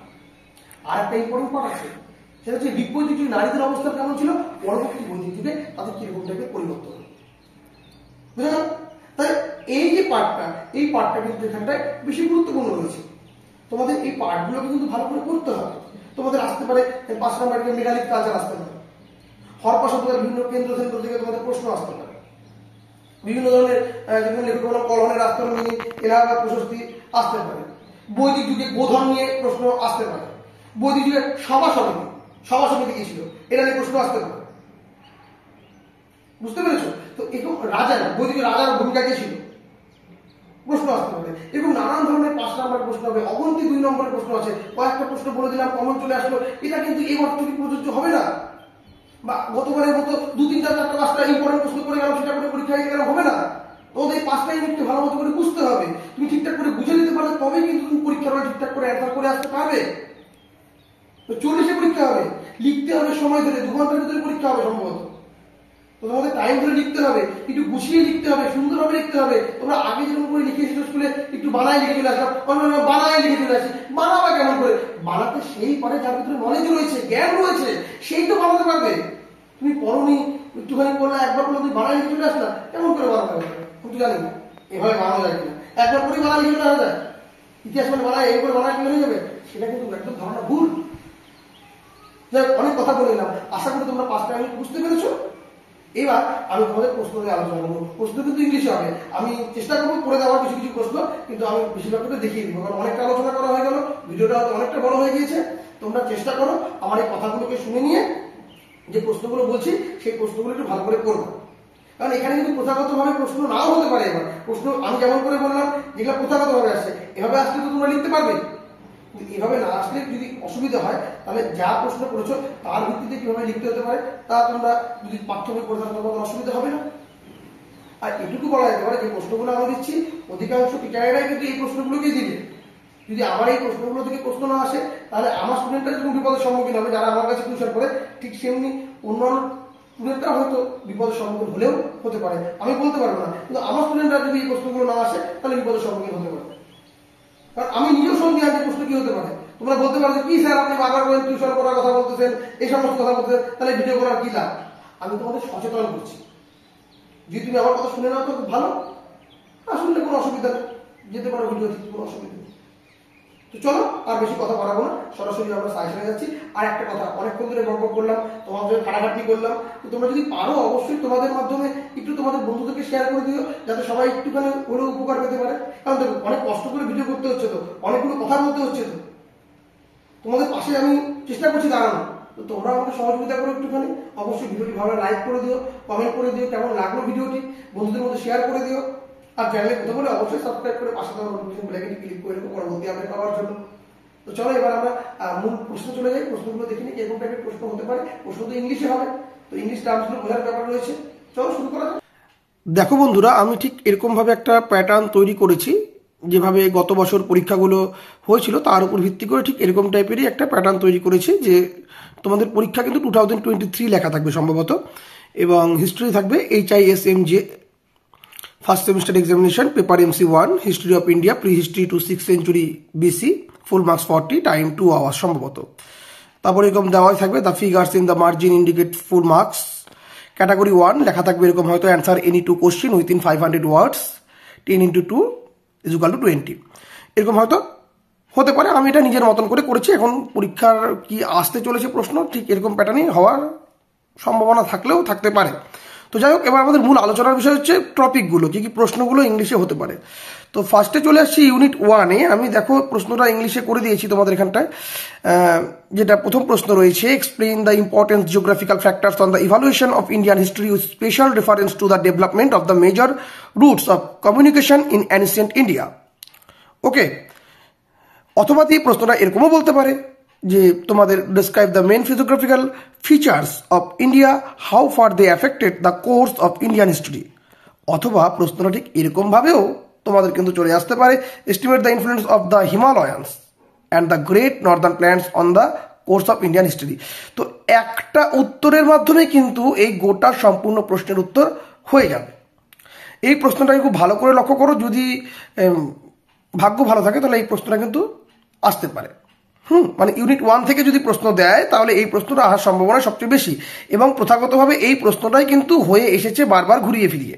আর একটা ইম্পর্টেন্ট পার্ট আছে, সেটা হচ্ছে ঋগ বৈদিক যুগে নারীদের অবস্থা কেমন ছিল, পরবর্তী বৈদিক যুগে তাদের কিরকম টাইপের পরিবর্তন, বুঝে গেল? তাই এই যে পার্টটা, এই পার্টটা কিন্তু এখানটায় বেশি গুরুত্বপূর্ণ রয়েছে। তোমাদের এই পার্টগুলোকে কিন্তু ভালো করে করতে হবে। তোমাদের আসতে পারে 5 নম্বরের মেগালিথ কালচার আসতে পারে, হরপ্পা সভ্যতার বিভিন্ন কেন্দ্র থেকে তোমাদের প্রশ্ন আসতে পারে, বিভিন্ন ধরনের যেমন লেখক কলহনের আস্তরণ নিয়ে এলাহাবাদ প্রশস্তি আসতে পারে, বৈদিক যুগে গোধন নিয়ে প্রশ্ন আসতে পারে, বৈদিক যুগে সভা সমিতি কি ছিল এটা নিয়ে প্রশ্ন আসতে পারে, বুঝতে পেরেছো? তো এরকম রাজারা, বৈদিক রাজার ভূমিকা কি ছিল, প্রশ্ন আসতে পারে। এবং নানান ধরনের 5 নম্বরের প্রশ্ন হবে, অগন্তি 2 নম্বরের প্রশ্ন আছে। কয়েকটা প্রশ্ন বলে দিলাম, কমন চলে আসলো, এটা কিন্তু এই অর্থনীতি প্রযোজ্য হবে না, বা গতবারের মতো 2, 3, 4, 4, 5টা ইম্পর্টেন্ট প্রশ্ন করে গেলাম, সেটা করে পরীক্ষা হয়ে গেলে হবে না। তোমাদের এই 5টা ইউনিটকে ভালো মতো করে বুঝতে হবে, তুমি ঠিকঠাক করে বুঝে নিতে পারলে তবেই কিন্তু তুমি পরীক্ষার হলে ঠিকঠাক করে অ্যান্সার করে আসতে পারবে। তো 40-এ পরীক্ষা হবে, লিখতে হবে সময় ধরে, 2 ঘন্টার ভিতরে পরীক্ষা হবে সম্ভবত, তো তোমাদের টাইম ধরে লিখতে হবে, একটু গুছিয়ে লিখতে হবে, সুন্দরভাবে লিখতে হবে। তোমরা আগে যেরকম করে লিখে এসেছো স্কুলে, একটু বানাই লিখে চলে আসলাম, বানাই লিখে চলে আসি, বানাবা কেমন করে? বানাতে সেই পারে যার ভিতরে নলেজ রয়েছে, জ্ঞান রয়েছে, সেই তো বানাতে পারবে। তুমি পড়নি, একটুখানি পড়লে, একবার পড়লে তুমি বানাই লিখে চলে আসলা, কেমন করে বানাতে পারবে? আমি তো জানি না এভাবে বানানো যায় কিনা। একবার পড়ি বানাই লিখে চলে যায়, ইতিহাস মানে বানায় এই করে বানায় কি হয়ে যাবে, সেটা কিন্তু একদম ধারণা ভুল। যাই হোক, অনেক কথা বলে নিলাম, আশা করি তোমরা 5টা মিনিট বুঝতে পেরেছো। এবার আমি তোমাদের প্রশ্ন নিয়ে আলোচনা করবো। প্রশ্ন কিন্তু ইংলিশে হবে, আমি চেষ্টা করবো করে দেওয়ার কিছু কিছু প্রশ্ন, কিন্তু আমি বেশিরভাগ করে দেখিয়ে দিব, কারণ অনেকটা আলোচনা করা হয়ে গেল, ভিডিওটা হয়তো অনেকটা বড় হয়ে গিয়েছে। তোমরা চেষ্টা করো আমার এই কথাগুলোকে শুনে নিয়ে যে প্রশ্নগুলো বলছি সেই প্রশ্নগুলো একটু ভালো করে করবো, কারণ এখানে কিন্তু প্রথাগতভাবে প্রশ্ন নাও হতে পারে। এবার প্রশ্ন আমি যেমন করে বললাম, যেগুলো প্রথাগতভাবে আসছে, এভাবে আসলে তো তোমরা লিখতে পারবে। এভাবে না আসলে যদি অসুবিধা হয়, তাহলে যা প্রশ্ন করেছো তার ভিত্তিতে কিভাবে লিখতে হতে পারে তা তোমরা যদি পাঠ্যবই পড়ে থাকো তোমাদের অসুবিধা হবে না। আর এটুকু বলা যেতে পারে, যে প্রশ্নগুলো আমরা দিচ্ছি অধিকাংশ টিচারেরাই কিন্তু এই প্রশ্নগুলোকেই দিবে। যদি আমার এই প্রশ্নগুলো থেকে প্রশ্ন না আসে, তাহলে আমার স্টুডেন্টরা যেরকম বিপদের সম্মুখীন হবে যারা আমার কাছে টিউশন করে, ঠিক সেমনি অন্যান্য স্টুডেন্টরা হয়তো বিপদের সম্মুখীন হলেও হতে পারে, আমি বলতে পারবো না। কিন্তু আমার স্টুডেন্টরা যদি এই প্রশ্নগুলো না আসে, তাহলে বিপদের সম্মুখীন হতে পারে। কারণ আমি নিজেও সঙ্গে আছি, প্রশ্ন কি হতে পারে। তোমরা বলতে পারো যে কি স্যার আপনি বারবার করে টিউশন করার কথা বলতেছেন, এই সমস্ত কথা বলতেছেন, তাহলে ভিডিও করার কি লাভ? আমি তোমাদের সচেতন করছি। যদি তুমি আমার কথা শুনে নাও তো খুব ভালো, না শুনলে কোনো অসুবিধা নেই, যেতে পারো ভিডিও থেকে, কোনো অসুবিধা নেই। তো চলো আর বেশি কথা বাড়াবো না, সরাসরি আমরা সাজেশনে যাচ্ছি। আর একটা কথা, অনেকক্ষণ ধরে গল্প করলাম, তোমাদের জন্য খাটাখাটি করলাম, তো তোমরা যদি পারো অবশ্যই তোমাদের মাধ্যমে একটু তোমাদের বন্ধুদেরকে শেয়ার করে দিও, যাতে সবাই একটুখানি হলেও উপকার পেতে পারে। কারণ দেখো, অনেক কষ্ট করে ভিডিও করতে হচ্ছে, তো অনেকগুলো কথা বলতে হচ্ছে, তো তোমাদের পাশে আমি চেষ্টা করছি দাঁড়ানো। তো তোমরা আমাকে সহযোগিতা করো একটুখানি, অবশ্যই ভিডিওটি ভালো লাইক করে দিও, কমেন্ট করে দিও কেমন লাগলো ভিডিওটি, বন্ধুদের মধ্যে শেয়ার করে দিও। আর চ্যানেলে কথা বলে অবশ্যই সাবস্ক্রাইব করে পাশে থাকা নোটিফিকেশন বেলআইকনটি ক্লিক করে দেবো পরবর্তী আপডেট পাওয়ার জন্য। তো চলো এবার আমরা মূল প্রশ্ন চলে যাই। প্রশ্নগুলো দেখে নিই এরকম টাইপের প্রশ্ন হতে পারে। প্রশ্ন তো ইংলিশে হবে, তো ইংলিশ টার্মসগুলো বোঝার ব্যাপার রয়েছে। চলো শুরু করা যাক। দেখো বন্ধুরা, আমি ঠিক এরকম ভাবে একটা প্যাটার্ন তৈরি করেছি, যেভাবে গত বছর পরীক্ষাগুলো হয়েছিল তার উপর ভিত্তি করে ঠিক এরকম টাইপেরই একটা প্যাটার্ন তৈরি করেছি। যে তোমাদের পরীক্ষা কিন্তু 2023 লেখা থাকবে সম্ভবত, এবং হিস্ট্রি থাকবে HISMJ first semester examination, paper MC1, history of India, prehistory to 6th century BC, full marks 40, time 2 hours সম্ভবত। তারপর এরকম দেওয়াই থাকবে, the figures in the margin indicate full marks. Category 1 লেখা থাকবে এরকম, হয়তো answer any 2 question within 500 words, 10 into 2 = 20, এরকম হয়তো হতে পারে। আমি এটা নিজের মতন করে করেছি। এখন পরীক্ষার কি আসতে চলেছে প্রশ্ন, ঠিক এরকম প্যাটার্নই হওয়ার সম্ভাবনা থাকলেও থাকতে পারে। তো যাই হোক, এবার আমাদের মূল আলোচনার বিষয় হচ্ছে টপিকগুলো, কি কি প্রশ্নগুলো ইংলিশে হতে পারে। তো ফার্স্টে চলে আসছি ইউনিট 1-এ। আমি দেখো প্রশ্নটা ইংলিশে করে দিয়েছি তোমাদের এখানটায়। যেটা প্রথম প্রশ্ন রয়েছে, explain the importance geographical factors on the evaluation of Indian history with special reference to the development of the major routes of communication in ancient India. Okay, অথবা এই প্রশ্নটা এরকমও বলতে পারে যে তোমাদের describe the main physiographical features of India, how far they affected the course of Indian history. অথবা প্রশ্নটা ঠিক এরকম ভাবেও তোমাদের কিন্তু চলে আসতে পারে, estimate the influence of the Himalayans and the great northern plants on the course of Indian history. তো একটা উত্তরের মাধ্যমে কিন্তু এই গোটা সম্পূর্ণ প্রশ্নের উত্তর হয়ে যাবে। এই প্রশ্নটাকে খুব ভালো করে লক্ষ্য করো, যদি ভাগ্য ভালো থাকে তাহলে এই প্রশ্নটা কিন্তু আসতে পারে। মানে ইউনিট 1 থেকে যদি প্রশ্ন দেয় তাহলে এই প্রশ্নটা আসার সম্ভাবনা সবচেয়ে বেশি, এবং প্রথাগতভাবে এই প্রশ্নটাই কিন্তু হয়ে এসেছে বারবার ঘুরিয়ে ফিরিয়ে।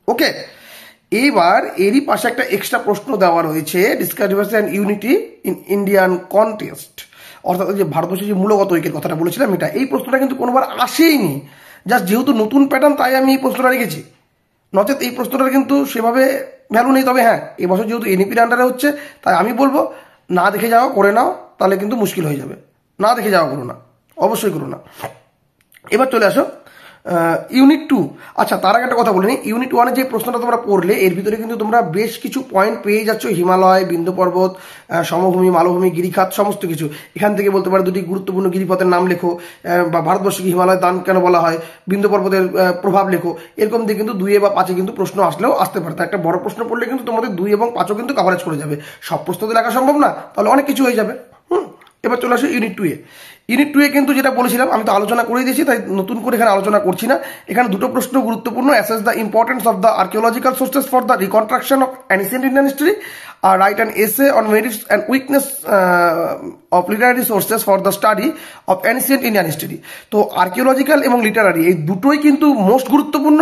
ওকে, এইবার এরই পাশে একটা এক্সট্রা প্রশ্ন দেওয়া রয়েছে, discuss ডিভার্সিটি and unity in Indian context, অর্থাৎ যে ভারতবর্ষের যে মূলগত ঐক্যের কথাটা বলেছিলাম এটা। এই প্রশ্নটা কিন্তু কোনোবার আসেইনি, জাস্ট যেহেতু নতুন প্যাটার্ন তাই আমি এই প্রশ্নটা রেখেছি, নচেত এই প্রশ্নটার কিন্তু সেভাবে ভ্যালু নেই। তবে হ্যাঁ, এবছর যেহেতু এনইপির আন্ডারে হচ্ছে, তাই আমি বলবো না দেখে যাওয়া করে নাও, তাহলে কিন্তু মুশকিল হয়ে যাবে। না দেখে যাওয়া করো না, অবশ্যই করো না। এবার চলে আসো ইউনিট 2। আচ্ছা, তার আগে একটা কথা বলে নিই, ইউনিট 1-এর যে প্রশ্নটা তোমরা পড়লে এর ভিতরে কিন্তু তোমরা বেশ কিছু পয়েন্ট পেয়ে যাচ্ছ, হিমালয়, বিন্ধ্য পর্বত, সমভূমি, মালভূমি, গিরিখাত, সমস্ত কিছু। এখান থেকে বলতে পারো দুটি গুরুত্বপূর্ণ গিরিপথের নাম লেখো, বা ভারতবর্ষকে হিমালয় দান কেন বলা হয়, বিন্ধ্য পর্বতের প্রভাব লেখো। এরকম দিয়ে কিন্তু 2 বা 5-এ কিন্তু প্রশ্ন আসলেও আসতে পারে। তা একটা বড় প্রশ্ন পড়লে কিন্তু তোমাদের 2 এবং 5ও কিন্তু কভারেজ করে যাবে। সব প্রশ্ন তো লেখা সম্ভব না, তাহলে অনেক কিছু হয়ে যাবে। এবার চলে আসো ইউনিট 2 এ। ইউনিট 2 এ কিন্তু যেটা বলেছিলাম আমি তো আলোচনা করে দিয়েছি, তাই নতুন করে এখানে আলোচনা করছি না। এখানে দুটো প্রশ্ন গুরুত্বপূর্ণ, assess the importance of the archaeological sources for the reconstruction of ancient Indian history, আর write an essay on merits and weakness of literary sources for the study of ancient Indian history. তো archaeological এবং literary এই দুটোই কিন্তু most গুরুত্বপূর্ণ,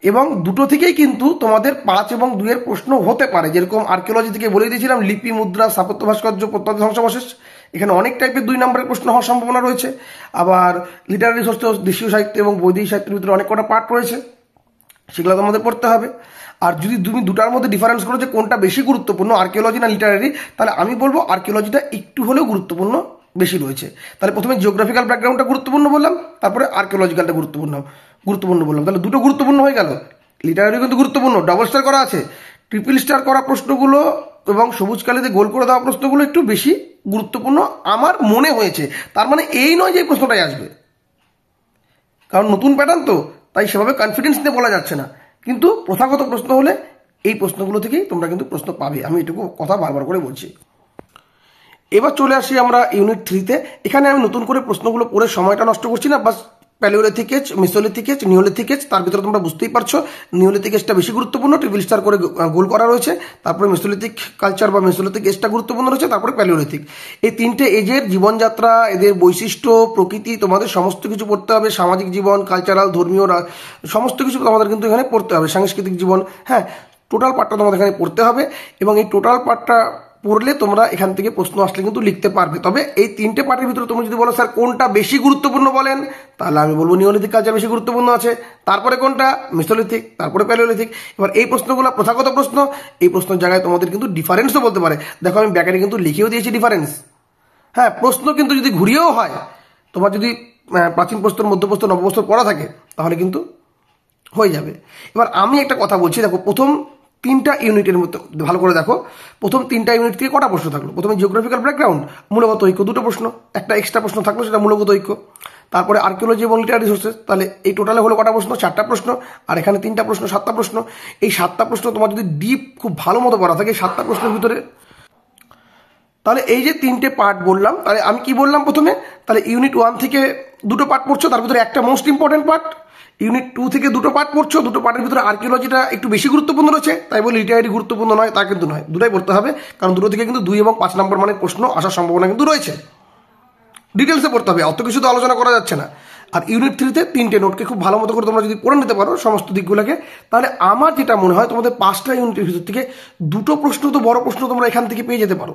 এবং দুটো থেকেই কিন্তু তোমাদের 5 এবং 2 এর প্রশ্ন হতে পারে। যেরকম আর্কিওলজি থেকে বলে দিয়েছিলাম লিপি, মুদ্রা, স্থাপত্য, ভাস্কর্য, প্রত্নতাত্ত্বিক ধ্বংসাবশেষ, এখানে অনেক টাইপের 2 নম্বরের প্রশ্ন হওয়ার সম্ভাবনা রয়েছে। আবার লিটারারি সোর্স দেশীয় সাহিত্য এবং বৈদিক সাহিত্যের ভিতরে অনেক কটা পার্ট রয়েছে, সেগুলো তোমাদের পড়তে হবে। আর যদি তুমি দুটার মধ্যে ডিফারেন্স করো যে কোনটা বেশি গুরুত্বপূর্ণ, আর্কিওলজি না লিটারারি, তাহলে আমি বলবো আর্কিওলজিটা একটু হলেও গুরুত্বপূর্ণ বেশি রয়েছে। তাহলে প্রথমে জিওগ্রাফিক্যাল ব্যাকগ্রাউন্ডটা গুরুত্বপূর্ণ বললাম, তারপরে আর্কিওলজিক্যালটা গুরুত্বপূর্ণ বললাম, তাহলে দুটো গুরুত্বপূর্ণ হয়ে গেল। লিটারারি কিন্তু গুরুত্বপূর্ণ, ডাবল স্টার করা আছে, ট্রিপল স্টার করা প্রশ্নগুলো এবং সবুজ কালিতে গোল করে দেওয়া প্রশ্নগুলো একটু বেশি গুরুত্বপূর্ণ আমার মনে হয়েছে। তার মানে এই নয় যে এই প্রশ্নটাই আসবে, কারণ নতুন প্যাটার্ন তো, তাই সেভাবে কনফিডেন্স নিয়ে বলা যাচ্ছে না। কিন্তু প্রথাগত প্রশ্ন হলে এই প্রশ্নগুলো থেকেই তোমরা কিন্তু প্রশ্ন পাবে, আমি এটুকু কথা বারবার করে বলছি। এবার চলে আসি আমরা ইউনিট 3-তে। এখানে আমি নতুন করে প্রশ্নগুলো পড়ে সময়টা নষ্ট করছি না, বাস Palaeolithic age, Mesolithic age, Neolithic age, তার ভিতরে তোমরা বুঝতেই পারছো নিওলিথিক এজটা বেশি গুরুত্বপূর্ণ, ট্রিপল স্টার করে গোল করা রয়েছে। তারপরে মেসোলিথিক কালচার বা মেসোলিথিক এজটা গুরুত্বপূর্ণ রয়েছে, তারপরে প্যালিওলিথিক। এই 3টে এজের জীবনযাত্রা, এদের বৈশিষ্ট্য, প্রকৃতি তোমাদের সমস্ত কিছু পড়তে হবে। সামাজিক জীবন, কালচারাল, ধর্মীয়, সমস্ত কিছু তোমাদের কিন্তু এখানে পড়তে হবে। সাংস্কৃতিক জীবন, হ্যাঁ, টোটাল পার্টটা তোমাদের এখানে পড়তে হবে, এবং এই টোটাল পার্টটা পড়লে তোমরা এখান থেকে প্রশ্ন আসলে কিন্তু লিখতে পারবে। তবে এই 3টে পার্টের ভিতরে তুমি যদি বলো স্যার কোনটা বেশি গুরুত্বপূর্ণ বলেন, তাহলে আমি বলবো নিওলিথিক কালচার বেশি গুরুত্বপূর্ণ আছে, তারপরে কোনটা মেসোলিথিক, তারপরে প্যালিওলিথিক। এবার এই প্রশ্নগুলো প্রথাগত প্রশ্ন, এই প্রশ্নের জায়গায় তোমাদের কিন্তু ডিফারেন্সও বলতে পারে। দেখো আমি ব্যাকেটে কিন্তু লিখেও দিয়েছি ডিফারেন্স। হ্যাঁ, প্রশ্ন কিন্তু যদি ঘুরিয়েও হয়, তোমার যদি প্রাচীন প্রস্তর, মধ্যপ্রস্তর, নবপ্রস্তর পড়া থাকে, তাহলে কিন্তু হয়ে যাবে। এবার আমি একটা কথা বলছি, দেখো প্রথম 3টা ইউনিটের মতো ভালো করে দেখো, প্রথম 3টা ইউনিট থেকে কটা প্রশ্ন থাকলো? প্রথমে জিওগ্রাফিক্যাল ব্যাকগ্রাউন্ড, মূলগত ঐক্য, 2টো প্রশ্ন, একটা এক্সট্রা প্রশ্ন থাকলো সেটা মূলগত ঐক্য। তারপরে আর্কিওলজি এবং লিটারারি সোর্সেস, তাহলে এই টোটালে হলো কটা প্রশ্ন? 4টা প্রশ্ন। আর এখানে 3টা প্রশ্ন, 7টা প্রশ্ন। এই 7টা প্রশ্ন তোমার যদি ডিপ খুব ভালো মতো পড়া থাকে, 7টা প্রশ্নের ভিতরে, তাহলে এই যে 3টে পার্ট বললাম, তাহলে আমি কি বললাম প্রথমে, তাহলে ইউনিট 1 থেকে 2টো পার্ট পড়ছো, তার ভিতরে একটা মোস্ট ইম্পর্টেন্ট পার্ট। ইউনিট 2 থেকে 2টো পার্ট পড়ছো, 2টো পার্টের ভিতরে আর্কিওলজিটা একটু বেশি গুরুত্বপূর্ণ রয়েছে, তাই বলে লিটারারি গুরুত্বপূর্ণ নয়, তা কিন্তু নয়, দুটাই পড়তে হবে। কারণ দুটো থেকে কিন্তু 2 এবং 5 নম্বর মানের প্রশ্ন আসার সম্ভাবনা কিন্তু রয়েছে। ডিটেলসে পড়তে হবে, অত কিছু তো আলোচনা করা যাচ্ছে না। আর ইউনিট 3-তে 3টে নোটকে খুব ভালো মতো করে তোমরা যদি পড়ে নিতে পারো সমস্ত দিকগুলোকে, তাহলে আমার যেটা মনে হয় তোমাদের 5টা ইউনিটের ভিতর থেকে 2টো প্রশ্ন তো বড় প্রশ্ন তোমরা এখান থেকে পেয়ে যেতে পারো,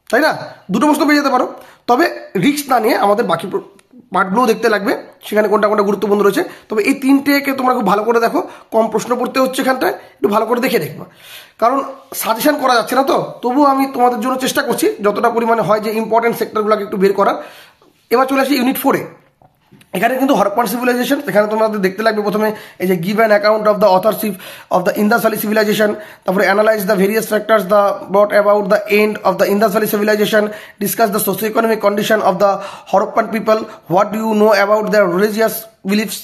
তাই না? 2টো প্রশ্ন পেয়ে যেতে পারো। তবে রিস্ক না নিয়ে আমাদের বাকি পার্টগুলোও দেখতে লাগবে, সেখানে কোনটা কোনটা গুরুত্বপূর্ণ রয়েছে। তবে এই 3টেকে তোমরা খুব ভালো করে দেখো, কম প্রশ্ন পড়তে হচ্ছে এখানটায়, একটু ভালো করে দেখে দেখবো, কারণ সাজেশন করা যাচ্ছে না তো। তবুও আমি তোমাদের জন্য চেষ্টা করছি যতটা পরিমাণে হয় যে ইম্পর্টেন্ট সেক্টরগুলোকে একটু বের করার। এবার চলে আসি ইউনিট 4-এ। এখানে কিন্তু হরপ্পান সিভিলাইজেশন, এখানে তোমাদের দেখতে লাগবে প্রথমে এই যে give an account of the authorship of the Indus valley civilisation, তারপরে analyse the various factors the brought about the end of the Indus valley civilisation, discuss the socio economic condition of the Harappan people, what do you know about the religious beliefs,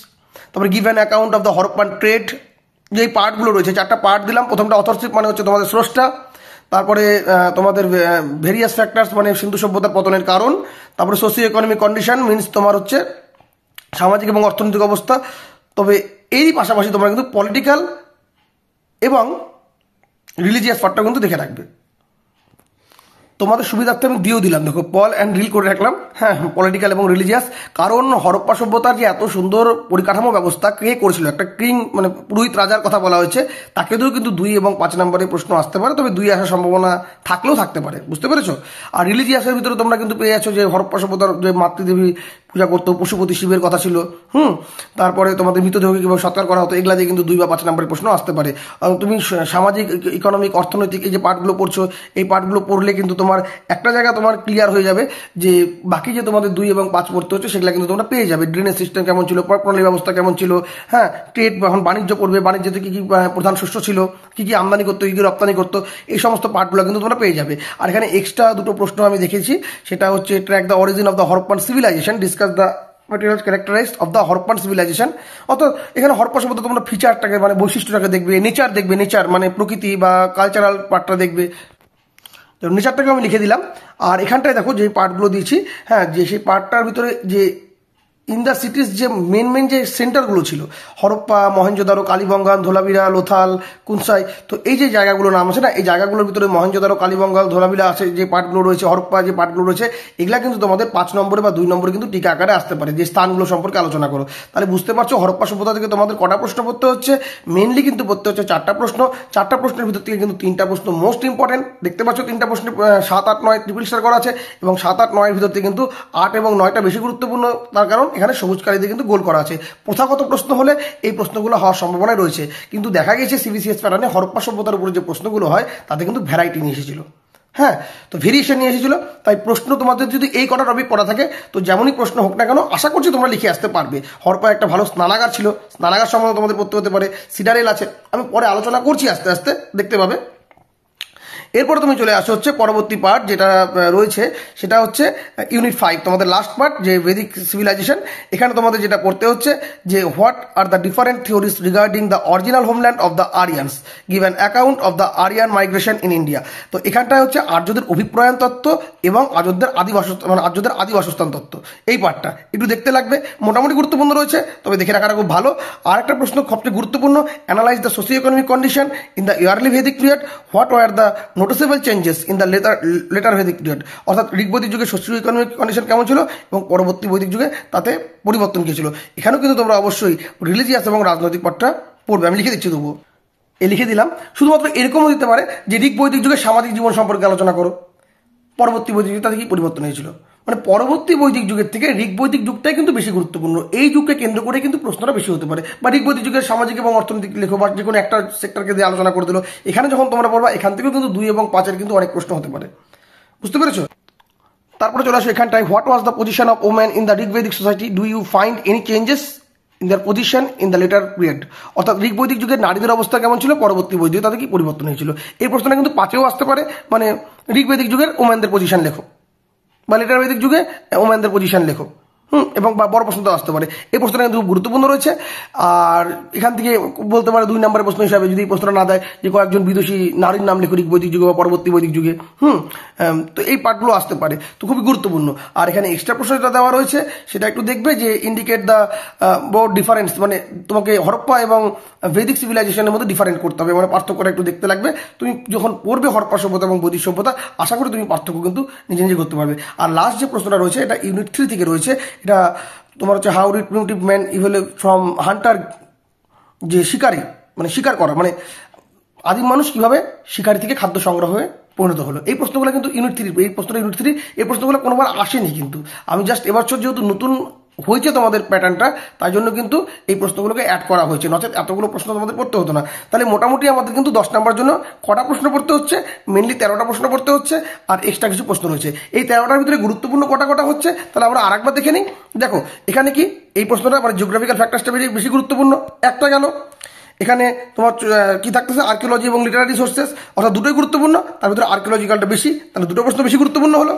তারপরে give an account of the Harappan trade. যে পার্টগুলো রয়েছে, 4টা part দিলাম। প্রথমটা authorship মানে হচ্ছে তোমাদের স্রষ্টা, তারপরে তোমাদের ভেরিয়াস ফ্যাক্টরস মানে সিন্ধু সভ্যতার পতনের কারণ, তারপরে সোশিও ইকোনমিক কন্ডিশন মিনস তোমার হচ্ছে সামাজিক এবং অর্থনৈতিক অবস্থা। তবে এরই পাশাপাশি তোমরা কিন্তু পলিটিক্যাল এবং রিলিজিয়াস পার্টটা কিন্তু দেখে রাখবে। তোমাদের সুবিধার্থে আমি দিয়েও দিলাম, দেখো পল অ্যান্ড রিল করে রাখলাম। হ্যাঁ, পলিটিক্যাল এবং রিলিজিয়াস, কারণ হরপ্পা সভ্যতার যে এত সুন্দর পরিকাঠামো ব্যবস্থা কে করেছিল, একটা কিং মানে পুরোহিত রাজার কথা বলা হয়েছে, তাকে দিয়েও কিন্তু 2 এবং 5 নম্বরের প্রশ্ন আসতে পারে। তবে 2 আসার সম্ভাবনা থাকলেও থাকতে পারে, বুঝতে পেরেছো? আর রিলিজিয়াসের ভিতরে তোমরা কিন্তু পেয়ে যাচ্ছ যে হরপ্পা সভ্যতার যে মাতৃদেবী পূজা করতো, পশুপতি শিবের কথা ছিল। তারপরে তোমাদের মৃতদেহকে কীভাবে সৎকার করা হতো, এগুলা দিয়ে কিন্তু 2 বা 5 নম্বরের প্রশ্ন আসতে পারে। তুমি সামাজিক, ইকোনমিক, অর্থনৈতিক এই যে পার্টগুলো পড়ছো, এই পার্টগুলো পড়লে কিন্তু তোমার একটা জায়গা তোমার ক্লিয়ার হয়ে যাবে যে বাকি যে তোমাদের 2 এবং 5 পড়তে হচ্ছে সেগুলো কিন্তু তোমরা পেয়ে যাবে। ড্রেনেজ সিস্টেম কেমন ছিল, প্রণালী ব্যবস্থা কেমন ছিল, হ্যাঁ, ট্রেড এখন বাণিজ্য করবে, বাণিজ্যতে কী কী প্রধান শস্য ছিল, কী কী আমদানি করতো, কী কী রপ্তানি করতো, এই সমস্ত পার্টগুলো কিন্তু তোমরা পেয়ে যাবে। আর এখানে এক্সট্রা 2টো প্রশ্ন আমি দেখেছি, সেটা হচ্ছে track the origin of the Harappan civilization, discuss the materials characterized of the Harappan civilization. অর্থাৎ এখানে হরপ্পা সভ্যতা তোমরা ফিচারটাকে মানে বৈশিষ্ট্যটাকে দেখবে, নেচার দেখবে, নেচার মানে প্রকৃতি বা কালচারাল পার্টটা দেখবে। তো নেচারটাকে আমি লিখে দিলাম। আর এখানটায় দেখো যে পার্টগুলো দিয়েছি, হ্যাঁ, যে সেই পার্টটার ভিতরে যে ইন দ্য সিটিজ যে মেন যে সেন্টারগুলো ছিল, হরপ্পা, মহেঞ্জোদারো, কালীবঙ্গান, ধোলাবিরা, লোথাল, কুনসাই, তো এই যে জায়গাগুলোর নাম আছে না, এই জায়গাগুলোর ভিতরে মহেঞ্জোদারো, কালীবঙ্গাল, ধোলাবিরা আছে যে পার্টগুলো রয়েছে, হরপ্পা যে পার্টগুলো রয়েছে, এগুলা কিন্তু তোমাদের 5 নম্বরে বা 2 নম্বরে কিন্তু টিকা আকারে আসতে পারে, যে স্থানগুলো সম্পর্কে আলোচনা করো। তাহলে বুঝতে পারছো হরপ্পা সভ্যতা থেকে তোমাদের কটা প্রশ্ন পড়তে হচ্ছে, মেনলি কিন্তু পড়তে হচ্ছে 4টা প্রশ্ন। 4টা প্রশ্নের ভিতর থেকে কিন্তু 3টা প্রশ্ন মোস্ট ইম্পর্টেন্ট। দেখতে পাচ্ছ 3টা প্রশ্নে 7, 8, 9 ট্রিপল স্টার করা আছে, এবং 7, 8, 9 এর ভিতর থেকে কিন্তু 8 এবং 9টা বেশি গুরুত্বপূর্ণ, তার কারণ এখানে সবুজ কালি দিয়ে কিন্তু গোল করা আছে। প্রথাগত প্রশ্ন হলে এই প্রশ্নগুলো হওয়ার সম্ভাবনা রয়েছে, কিন্তু দেখা গেছে সিবিসিএস প্যাটার্নে হরপ্পা সভ্যতার উপরে যে প্রশ্নগুলো হয় তাতে কিন্তু ভ্যারাইটি নিয়ে এসেছিল, হ্যাঁ, তো ভেরিয়েশন নিয়ে এসেছিল। তাই প্রশ্ন তোমাদের যদি এই কটা টপিক পড়া থাকে, তো যেমনই প্রশ্ন হোক না কেন, আশা করছি তোমরা লিখে আসতে পারবে। হরপ্পা একটা ভালো স্নানাগার ছিল, স্নানাগার সম্বন্ধে তোমাদের পড়তে হতে পারে। সিডারেল আছে, আমি পরে আলোচনা করছি, আস্তে আস্তে দেখতে পাবে। এরপরে তুমি চলে আসো হচ্ছে পরবর্তী পার্ট যেটা রয়েছে, সেটা হচ্ছে ইউনিট 5, তোমাদের লাস্ট পার্ট, যে বেদিক সিভিলাইজেশন। এখানে তোমাদের যেটা পড়তে হচ্ছে যে what are the different theories regarding the original homeland of the Aryans, give an account of the Aryan migration in India. তো এখানটায় হচ্ছে আর্যদের অভিপ্রায়ণ তত্ত্ব এবং আর্যদের আদি বাসস্থান তত্ত্ব। এই পার্টটা একটু দেখতে লাগবে, মোটামুটি গুরুত্বপূর্ণ রয়েছে, তবে দেখে রাখাটা খুব ভালো। আর একটা প্রশ্ন সবচেয়ে গুরুত্বপূর্ণ, analyse the socio economic condition in the yearly Vedic period, what were the noticeable changes in the letter Vedic period. অর্থাৎ ঋগ্বৈদিক যুগে সোশিও ইকোনমিক কন্ডিশন কেমন ছিল এবং পরবর্তী বৈদিক যুগে তাতে পরিবর্তন কী ছিল। এখানেও কিন্তু তোমরা অবশ্যই রিলিজিয়াস এবং রাজনৈতিক পাঠটা পড়বে, আমি লিখে দিচ্ছি তবুও, লিখে দিলাম। শুধুমাত্র এরকমও দিতে পারে যে ঋগ্বৈদিক যুগে সামাজিক জীবন সম্পর্কে আলোচনা করো, পরবর্তী বৈদিক যুগে তাতে কি পরিবর্তন হয়েছিল। মানে পরবর্তী বৈদিক যুগের থেকে ঋগ্বৈদিক যুগটাই কিন্তু বেশি গুরুত্বপূর্ণ, এই যুগকে কেন্দ্র করে কিন্তু প্রশ্নটা বেশি হতে পারে। বা ঋগ্বৈদিক যুগের সামাজিক এবং অর্থনৈতিক লেখো, বা যে কোনো একটা সেক্টরকে দিয়ে আলোচনা করে দিল, এখানে যখন তোমরা পড়বা এখান থেকেও কিন্তু 2 এবং 5-এর কিন্তু অনেক প্রশ্ন হতে পারে, বুঝতে পেরেছো। তারপরে চলে আসো এখানটায়, what was the position of women in the Rigvedic society, do you find any changes in their position in the later period. অর্থাৎ ঋগ্বৈদিক যুগের নারীদের অবস্থা কেমন ছিল, পরবর্তী বৈদিক তাদের কি পরিবর্তন হয়েছিল। এই প্রশ্নটা কিন্তু 5-এও আসতে পারে, মানে ঋগ্বৈদিক যুগের ওমেনদের পজিশন লেখো, বা লেটার বৈদিক যুগে ওমেনদের পজিশন লেখো, এবং বড় প্রশ্নটা আসতে পারে। এই প্রশ্নটা কিন্তু খুব গুরুত্বপূর্ণ রয়েছে। আর এখান থেকে বলতে পারে 2 নম্বরের প্রশ্ন হিসাবে, যদি এই প্রশ্নটা না দেয় যে কয়েকজন বিদেশি নারীর নাম লেখো ঋগ্বৈদিক যুগে বা পরবর্তী বৈদিক যুগে, তো এই পার্টগুলো আসতে পারে, তো খুবই গুরুত্বপূর্ণ। আর এখানে এক্সট্রা প্রশ্ন যেটা দেওয়া রয়েছে সেটা একটু দেখবে, যে ইন্ডিকেট দ্য বোর্ড ডিফারেন্স, মানে তোমাকে হরপ্পা এবং বৈদিক সিভিলাইজেশনের মধ্যে ডিফারেন্ট করতে হবে, মানে পার্থক্যটা একটু দেখতে লাগবে। তুমি যখন পড়বে হরপ্পা সভ্যতা এবং বৈদিক সভ্যতা, আশা করি তুমি পার্থক্য কিন্তু নিজে নিজে করতে পারবে। আর লাস্ট যে প্রশ্নটা রয়েছে এটা ইউনিট 3 থেকে রয়েছে, এটা তোমার হচ্ছে how did primitive man evolve from Hunter, যে শিকারী, মানে শিকার করা, মানে আদিম মানুষ কিভাবে শিকারী থেকে খাদ্য সংগ্রহ হয়ে পরিণত হলো। এই প্রশ্নগুলো কিন্তু ইউনিট 3, এই প্রশ্নটা ইউনিট 3, এই প্রশ্নগুলো কোনোবার আসেনি কিন্তু, আমি জাস্ট এবছর যেহেতু নতুন হয়েছে তোমাদের প্যাটার্নটা, তাই জন্য কিন্তু এই প্রশ্নগুলোকে অ্যাড করা হয়েছে, নচেত এতগুলো প্রশ্ন তোমাদের পড়তে হতো না। তাহলে মোটামুটি আমাদের কিন্তু 10 নম্বর জন্য কটা প্রশ্ন পড়তে হচ্ছে, মেনলি 13টা প্রশ্ন পড়তে হচ্ছে, আর এক্সট্রা কিছু প্রশ্ন রয়েছে। এই 13টার ভিতরে গুরুত্বপূর্ণ কটা হচ্ছে, তাহলে আমরা আরেকবার দেখে নিই। দেখো এখানে কি এই প্রশ্নটা, মানে জিওগ্রাফিক্যাল ফ্যাক্টরসটা বেশি গুরুত্বপূর্ণ, একটা গেল। এখানে তোমার কি থাকতেছে, আর্কিওলজি এবং লিটারারি সোর্সেস, অর্থাৎ দুটোই গুরুত্বপূর্ণ, তার ভিতরে আর্কিওলজিক্যালটা বেশি, তাহলে 2টো প্রশ্ন বেশি গুরুত্বপূর্ণ হলো।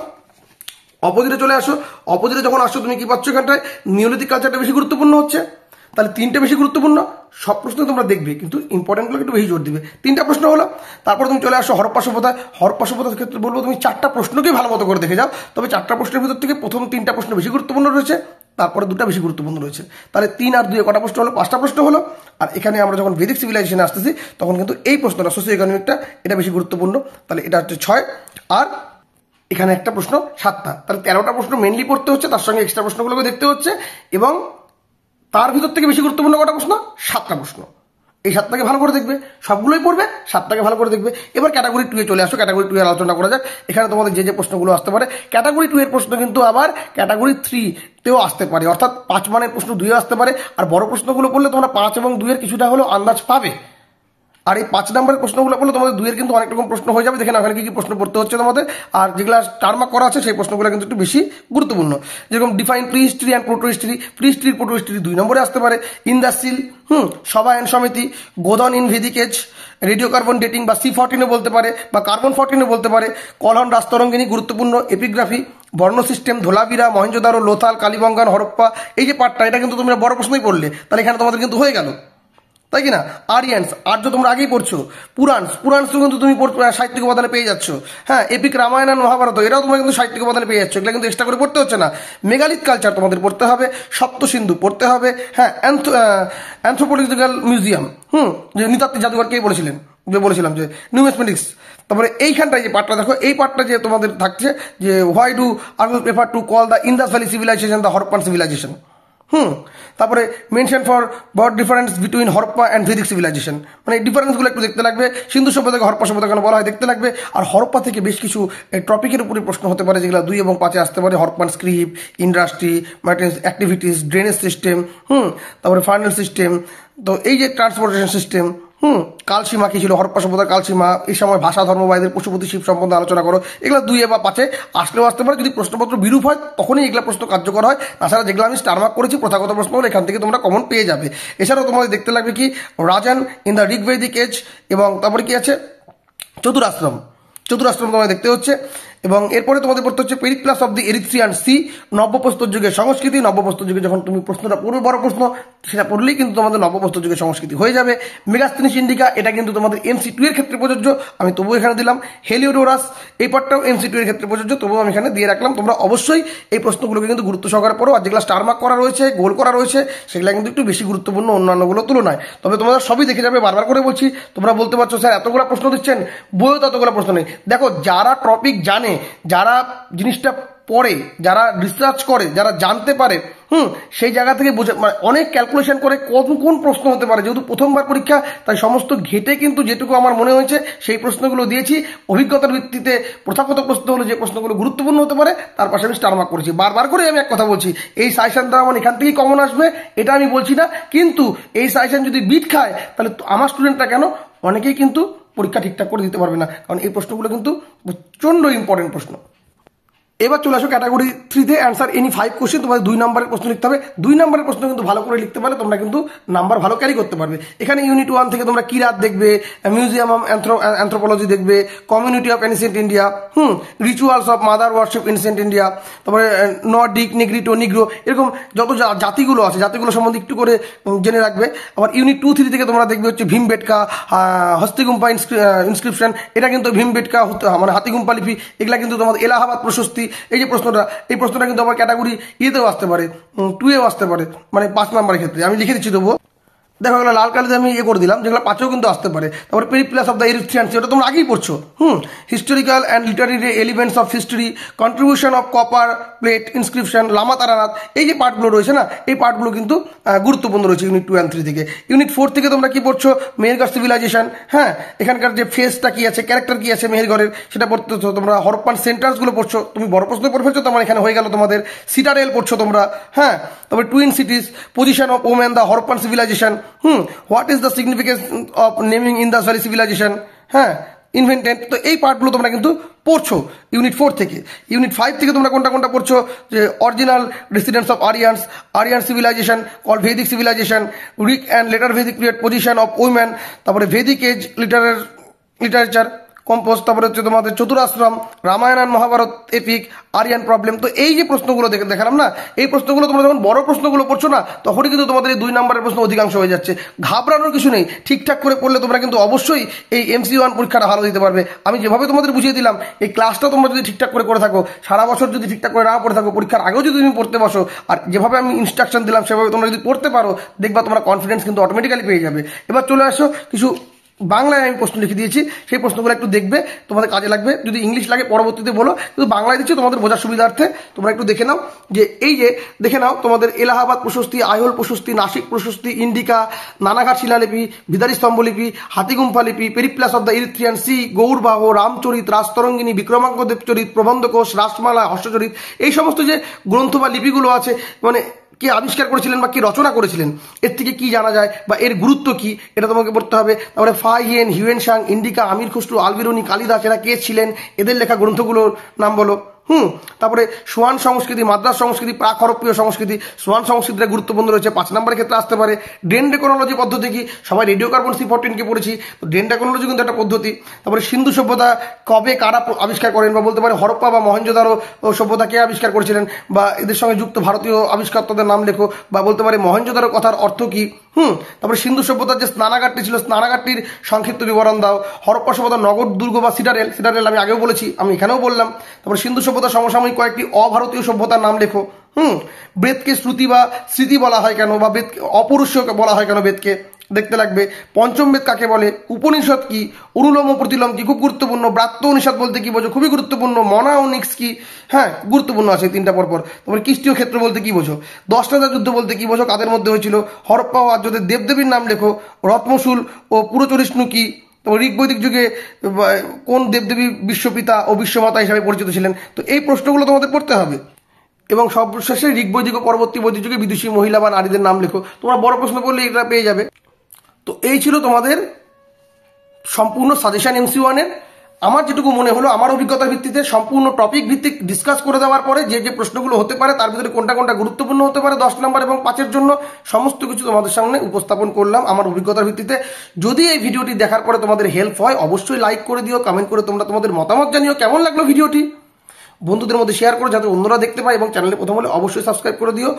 অপোজিটে চলে আসো, অপোজিটে যখন আসছো তুমি কি পাচ্ছ, এখানটায় নিওলিথিক কালচারটা বেশি গুরুত্বপূর্ণ হচ্ছে, তাহলে 3টে বেশি গুরুত্বপূর্ণ। সব প্রশ্ন তোমরা দেখবে, কিন্তু ইম্পর্টেন্টগুলো একটু বেশি জোর দিবে। 3টা প্রশ্ন হলো। তারপর তুমি চলে আসো হরপ্পা সভ্যতা। হরপ্পা সভ্যতার ক্ষেত্রে বলবো তুমি 4টা প্রশ্নকেই ভালো মতো করে দেখে যাও, তবে 4টা প্রশ্নের ভিতর থেকে প্রথম 3টা প্রশ্ন বেশি গুরুত্বপূর্ণ রয়েছে, তারপরে 2টা বেশি গুরুত্বপূর্ণ রয়েছে। তাহলে 3 আর 2 কটা প্রশ্ন হলো, 5টা প্রশ্ন হলো। আর এখানে আমরা যখন বৈদিক সিভিলাইজেশনে আসতেছি তখন কিন্তু এই প্রশ্নটা সোশিও ইকোনমিকটা, এটা বেশি গুরুত্বপূর্ণ, তাহলে এটা হচ্ছে 6। আর এখানে একটা প্রশ্ন 7টা, তাহলে 13টা প্রশ্ন মেনলি পড়তে হচ্ছে, তার সঙ্গে এক্সট্রা প্রশ্নগুলোকে দেখতে হচ্ছে, এবং তার ভিতর থেকে বেশি গুরুত্বপূর্ণ কটা প্রশ্ন, 7টা প্রশ্ন। এই 7টাকে ভালো করে দেখবে, সবগুলোই পড়বে, 7টাকে ভালো করে দেখবে। এবার ক্যাটাগরি 2 এ চলে আসো, ক্যাটাগরি 2 এর আলোচনা করা যাক। এখানে তোমাদের যে প্রশ্নগুলো আসতে পারে, ক্যাটাগরি 2 এর প্রশ্ন কিন্তু আবার ক্যাটাগরি 3-তেও আসতে পারে, অর্থাৎ 5 মানের প্রশ্ন 2-এ আসতে পারে। আর বড় প্রশ্নগুলো পড়লে তোমরা 5 এবং 2 এর কিছুটা হলেও আন্দাজ পাবে। আর এই 5 নম্বরের প্রশ্নগুলো পড়লে তোমাদের 2 এর কিন্তু অনেক রকম প্রশ্ন হয়ে যাবে, দেখে না ওখানে কি প্রশ্ন পড়তে হচ্ছে তোমাদের। আর যেগুলো টার্মার্ক করা আছে সেই প্রশ্নগুলো কিন্তু একটু বেশি গুরুত্বপূর্ণ, যেরকম define pre history and proto history. Pre history proto history 2 নম্বরে আসতে পারে। In the seal, sabha and samiti, godhan in Vedic age, radio carbon dating বা C14 বলতে পারে, বা কার্বন 14 বলতে পারে। কলহন রাজতরঙ্গিনী গুরুত্বপূর্ণ। এপিগ্রাফি, বর্ণ সিস্টেম, ধোলাবিরা, মহেঞ্জোদারো, লোথাল, কালীবঙ্গান, হরপ্পা, এই যে পার্টটা, এটা কিন্তু তোমরা বড় প্রশ্নই পড়লে, তাহলে এখানে তোমাদের কিন্তু হয়ে গেল। তাই কি না? আরিয়ান্স, আর্য তোমরা আগেই পড়ছো। পুরাণ কিন্তু তুমি সাহিত্যিক উপাদানে পেয়ে যাচ্ছ। হ্যাঁ, এপিক রামায়ণ আর মহাভারত এরাও তোমরা কিন্তু সাহিত্যিক উপাদানে পেয়ে যাচ্ছ, এগুলো কিন্তু এক্সট্রা করে পড়তে হচ্ছে না। মেগালিথ কালচার তোমাদের পড়তে হবে, সপ্ত সিন্ধু পড়তে হবে। হ্যাঁ, অ্যানথ্রোপোলজিক্যাল মিউজিয়াম, যে নৃতাত্ত্বিক জাদুঘর কে বলেছিলাম যে নিউমেসমেটিক্স। তারপরে এইখানটায় যে পার্টটা দেখো, এই পার্টটা যে তোমাদের থাকছে যে why do argument prefer to call the Indus valley civilisation the Harappan civilisation. তারপরে mention for broad difference between Harappa and Vedic civilisation, মানে এই ডিফারেন্সগুলো একটু দেখতে লাগবে। সিন্ধু সভ্যতাকে হরপ্পা সভ্যতা কেন বলা হয় দেখতে লাগবে। আর হরপ্পা থেকে বেশ কিছু টপিকের উপরে প্রশ্ন হতে পারে, যেগুলো 2 এবং 5-এ আসতে পারে। Harappan script, industry, maintenance activities, drainage system, তারপরে ফার্নাল সিস্টেম, তো এই যে ট্রান্সপোর্টেশন সিস্টেম, কালসীমা কি ছিল, হরপ্পা সভ্যতার কালসীমা, এই সময় ভাষা ধর্মবাদের পশুপতি শিব সম্বন্ধে আলোচনা করো। এগুলো 2 বা 5-এ আসলেও আসতে পারে। যদি প্রশ্নপত্র বিরূপ হয় তখনই এগুলো প্রশ্ন কার্যকর হয়। তাছাড়া যেগুলো আমি স্টার মার্ক করেছি প্রথাগত প্রশ্ন হলে এখান থেকে তোমরা কমন পেয়ে যাবে। এছাড়াও তোমাদের দেখতে লাগবে কি রাজান ইন দ্য ঋগ্বেদিক এজ, এবং তারপরে কি আছে চতুরাশ্রম তোমাদের দেখতে হচ্ছে। এবং এরপরে তোমাদের পড়তে হচ্ছে Periplus of the Erythraean sea, নব্যপ্রস্তর যুগের সংস্কৃতি। নব্যপ্রস্তর যুগে যখন তুমি প্রশ্নটা পড়বে, বড় প্রশ্ন, সেটা পড়লেই কিন্তু তোমাদের নব্যপ্রস্তর যুগের সংস্কৃতি হয়ে যাবে। মেগাস্তিনিস ইন্ডিকা, এটা কিন্তু তোমাদের MC2 এর ক্ষেত্রে প্রযোজ্য, আমি তবুও এখানে দিলাম। হেলিওডোরাস, এই পার্টটাও MC2 এর ক্ষেত্রে প্রযোজ্য, তবুও আমি এখানে দিয়ে রাখলাম। তোমরা অবশ্যই এই প্রশ্নগুলোকে কিন্তু গুরুত্ব সহকারে পড়ো। আর যেগুলো স্টার মার্ক করা রয়েছে, গোল করা রয়েছে, সেগুলো কিন্তু একটু বেশি গুরুত্বপূর্ণ অন্যান্যগুলোর তুলনায়। তবে তোমরা সবই দেখে যাবে। বারবার করে বলছি, তোমরা বলতে পারছো স্যার এতগুলো প্রশ্ন দিচ্ছেন, বইও তো এতগুলো প্রশ্ন নেই। দেখো, যারা টপিক জানে, যারা জিনিসটা পড়ে, যারা রিসার্চ করে, যারা জানতে পারে, সেই জায়গা থেকে বোঝা, মানে অনেক ক্যালকুলেশন করে কোন প্রশ্ন হতে পারে। যেহেতু প্রথমবার পরীক্ষা, তাই সমস্ত ঘেটে কিন্তু যেটুকু আমার মনে হয়েছে সেই প্রশ্নগুলো দিয়েছি। অভিজ্ঞতার ভিত্তিতে প্রথাগত প্রশ্ন হলো যে প্রশ্নগুলো গুরুত্বপূর্ণ হতে পারে, তার পাশে আমি স্টার মার্ক করেছি। বারবার করে আমি এক কথা বলছি, এই সাজেশন দ্বারা আমার এখান থেকেই কমন আসবে এটা আমি বলছি না, কিন্তু এই সাজেশন যদি বিট খায় তাহলে আমার স্টুডেন্টরা কেন, অনেকেই কিন্তু পরীক্ষা ঠিকঠাক করে দিতে পারবে না, কারণ এই প্রশ্নগুলো কিন্তু প্রচন্ড ইম্পর্টেন্ট প্রশ্ন। এবার চলে আসো ক্যাটাগরি 3-তে, অ্যান্সার এনি 5 কোশ্চেন। তোমাদের 2 নম্বরের প্রশ্ন লিখতে হবে। 2 নম্বরের প্রশ্ন কিন্তু ভালো করে লিখতে পারলে তোমরা কিন্তু নাম্বার ভালো ক্যারি করতে পারবে। এখানে ইউনিট 1 থেকে তোমরা কিরাত দেখবে, মিউজিয়াম অফ অ্যান্থ্রোপোলজি দেখবে, community of ancient India, rituals of mother worship ancient India, তারপরে নর্ডিক, নেগ্রিটো, নিগ্রো, এরকম যত জাতিগুলো আছে, জাতিগুলো সম্বন্ধে একটু করে জেনে রাখবে। আবার ইউনিট 2-3 থেকে তোমরা দেখবে হচ্ছে ভীমবেটকা, হস্তিগুম্পা ইনস্ক্রিপশন, এটা কিন্তু ভীমবেটকা, মানে হাতিগুম্পা লিপি, এগুলা কিন্তু তোমাদের এলাহাবাদ প্রশস্তি। এই যে প্রশ্নটা, এই প্রশ্নটা কিন্তু আমার ক্যাটাগরি ইয়েতেও আসতে পারে, 2-এও আসতে পারে, মানে 5 নম্বরের ক্ষেত্রে আমি লিখে দিচ্ছি। তবুও দেখো, এগুলো লাল কালিতে আমি ইয়ে করে দিলাম, যেগুলো 5-এও কিন্তু আসতে পারে। তারপরে Periplus of the Erythraean sea, ওটা তোমরা আগেই পড়ছো। Historical and literary elements of history, contribution of copper plate inscription, Lama Taranath, এই যে পার্টগুলো রয়েছে না, এই পার্টগুলো কিন্তু গুরুত্বপূর্ণ রয়েছে ইউনিট 2 and 3 থেকে। ইউনিট 4 থেকে তোমরা কি পড়ছো, মেহেরগড় সিভিলাইজেশন। হ্যাঁ, এখানকার যে ফেসটা কি আছে, ক্যারেক্টার কি আছে মেহেরগড়ের, সেটা পড়তে হতো। তোমরা হরপ্পান সেন্টার্সগুলো পড়ছো, তুমি বড় প্রশ্ন পড়ে ফেলছো, তোমার এখানে হয়ে গেল তোমাদের। সিটাডেল পড়ছো তোমরা। হ্যাঁ, তারপরে twin cities, position of women the Harappan civilization, what is the significance of naming Indus valley civilization, হ্যাঁ, ইনভেন্টেড। তো এই পার্টগুলো তোমরা কিন্তু পড়ছো ইউনিট 4 থেকে। ইউনিট 5 থেকে তোমরা কোনটা পড়ছো, যে original residents of Aryan civilization call Vedic civilization, Rig and later Vedic period, position of women, তারপরে ভেদিক এজ লিটারেচার কম্পোজ, তারপরে হচ্ছে তোমাদের চতুরাশ্রম, রামায়ণ আর মহাভারত এপিক, আরিয়ান প্রবলেম। তো এই যে প্রশ্নগুলো দেখালাম না, এই প্রশ্নগুলো তোমরা যখন বড় প্রশ্নগুলো পড়ছো না, তখনই কিন্তু তোমাদের এই 2 নম্বরের প্রশ্ন অধিকাংশ হয়ে যাচ্ছে। ঘাবড়ানোর কিছু নেই, ঠিকঠাক করে পড়লে তোমরা কিন্তু অবশ্যই এই MC1 পরীক্ষাটা ভালো দিতে পারবে। আমি যেভাবে তোমাদের বুঝিয়ে দিলাম, এই ক্লাসটা তোমরা যদি ঠিকঠাক করে থাকো, সারা বছর যদি ঠিকঠাক করে না পড়ে থাকো, পরীক্ষার আগেও যদি তুমি পড়তে বসো, আর যেভাবে আমি ইনস্ট্রাকশন দিলাম সেভাবে তোমরা যদি পড়তে পারো, দেখবা তোমরা কনফিডেন্স কিন্তু অটোমেটিক্যালি পেয়ে যাবে। এবার চলে আসো, কিছু বাংলায় আমি প্রশ্ন লিখে দিয়েছি, সেই প্রশ্নগুলো একটু দেখবে, তোমাদের কাজে লাগবে। যদি ইংলিশ লাগে পরবর্তীতে বলো, কিন্তু বাংলায় দিচ্ছি তোমাদের বোঝার সুবিধার্থে। তোমরা একটু দেখে নাও, যে এই যে দেখে নাও, তোমাদের এলাহাবাদ প্রশস্তি, আইহোল প্রশস্তি, নাসিক প্রশস্তি, ইন্ডিকা, নানাঘাট শিলালিপি, ভিদারি স্তম্ভলিপি, হাতিগুম্পা লিপি, Periplus of the Erythraean sea, গৌরবাহ, রামচরিত, রাজতরঙ্গিনী, বিক্রমাঙ্ক দেবচরিত, প্রবন্ধকোষ, রাসমালা, হর্ষচরিত, এই সমস্ত যে গ্রন্থ বা লিপিগুলো আছে, মানে কে আবিষ্কার করেছিলেন বা কে রচনা করেছিলেন, এর থেকে কি জানা যায় বা এর গুরুত্ব কি, এটা তোমাকে পড়তে হবে। তারপরে ফাইয়েন, হিউয়েনসাং, ইন্ডিকা, আমির খুসরু, আলবিরুনি, কালিদাস, এরা কে ছিলেন, এদের লেখা গ্রন্থগুলোর নাম বলো। তারপরে সোয়ান সংস্কৃতি, মাদ্রাস সংস্কৃতি, প্রাক হরপ্পীয় সংস্কৃতি, সোয়ান সংস্কৃতিটা গুরুত্বপূর্ণ রয়েছে, 5 নম্বরের ক্ষেত্রে আসতে পারে। ডেনড্রাকোনোলজি পদ্ধতি কি, সবাই রেডিওকার্বন C14 পড়েছি, তো ডেনড্রাকোনোলজি কিন্তু একটা পদ্ধতি। তারপরে সিন্ধু সভ্যতা কবে কারা আবিষ্কার করেন, বা বলতে পারে হরপ্পা বা মহেঞ্জোদারো সভ্যতা কে আবিষ্কার করেছিলেন, বা এদের সঙ্গে যুক্ত ভারতীয় আবিষ্কর্তাদের নাম লেখো, বা বলতে পারে মহেঞ্জোদারো কথার অর্থ কি। তারপরে সিন্ধু সভ্যতার যে স্নানাগারটি ছিল স্নানাগারটির সংক্ষিপ্ত বিবরণ দাও। হরপ্পা সভ্যতার নগর দুর্গ বা সিটাডেল আমি আগেও বলেছি, আমি এখানেও বললাম। তারপরে সিন্ধু সভ্যতার সমসাময়িক কয়েকটি অভারতীয় সভ্যতার নাম লেখো। বেদকে শ্রুতি বা স্মৃতি বলা হয় কেন, বা বেদকে অপৌরুষীয় বলা হয় কেন বেদকে, দেখতে লাগবে। পঞ্চম বেদ কাকে বলে, উপনিষদ কি, অনুলোম ও প্রতিলোম কি, খুব গুরুত্বপূর্ণ। ব্রাত্য নিষাদ বলতে কি বোঝো, খুবই গুরুত্বপূর্ণ। মনা ও নিক্স কি, হ্যাঁ গুরুত্বপূর্ণ আছে তিনটা পরপর। তারপরে খ্রিস্টীয় ক্ষেত্র বলতে কি বোঝো, দশটা যুদ্ধ বলতে কি বোঝো, কাদের মধ্যে হয়েছিল। হরপ্পা ও আর্যদের দেবদেবীর নাম লেখো। রত্মশূল ও পুরচরিষ্ণু কি, ঋগ বৈদিক যুগে কোন দেবদেবী বিশ্বপিতা ও বিশ্বমাতা হিসাবে পরিচিত ছিলেন। তো এই প্রশ্নগুলো তোমাদের পড়তে হবে। এবং সবশেষে ঋগ বৈদিক ও পরবর্তী বৈদিক যুগে বিদুষী মহিলা বা নারীদের নাম লেখো। তোমরা বড় প্রশ্ন করলে এটা পেয়ে যাবে। তো এই ছিল তোমাদের সম্পূর্ণ সাজেশন MC1-এর। আমার যেটুকু মনে হলো, আমার অভিজ্ঞতার ভিত্তিতে সম্পূর্ণ টপিক ভিত্তিক ডিসকাস করে দেওয়ার পরে যে যে প্রশ্নগুলো হতে পারে তার ভিতরে কোনটা কোনটা গুরুত্বপূর্ণ হতে পারে 10 নম্বর এবং 5-এর জন্য, সমস্ত কিছু তোমাদের সামনে উপস্থাপন করলাম আমার অভিজ্ঞতার ভিত্তিতে। যদি এই ভিডিওটি দেখার পরে তোমাদের হেল্প হয় অবশ্যই লাইক করে দিও, কমেন্ট করে তোমরা তোমাদের মতামত জানিও কেমন লাগলো ভিডিওটি। বন্ধুদের মধ্যে শেয়ার করো যাতে অন্যরা দেখতে পায়, এবং চ্যানেলে প্রথম হলে অবশ্যই সাবস্ক্রাইব করে দিও।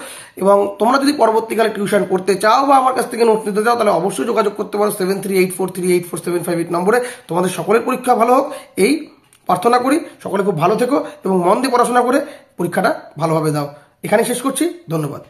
এবং তোমরা যদি পরবর্তীকালে টিউশন করতে চাও বা আমার কাছ থেকে নোট নিতে চাও তাহলে অবশ্যই যোগাযোগ করতে পারো 7384384758 নম্বরে। তোমাদের সকলের পরীক্ষা ভালো হোক এই প্রার্থনা করি। সকলে খুব ভালো থেকো এবং মন দিয়ে পড়াশোনা করে পরীক্ষাটা ভালোভাবে দাও। এখানে শেষ করছি, ধন্যবাদ।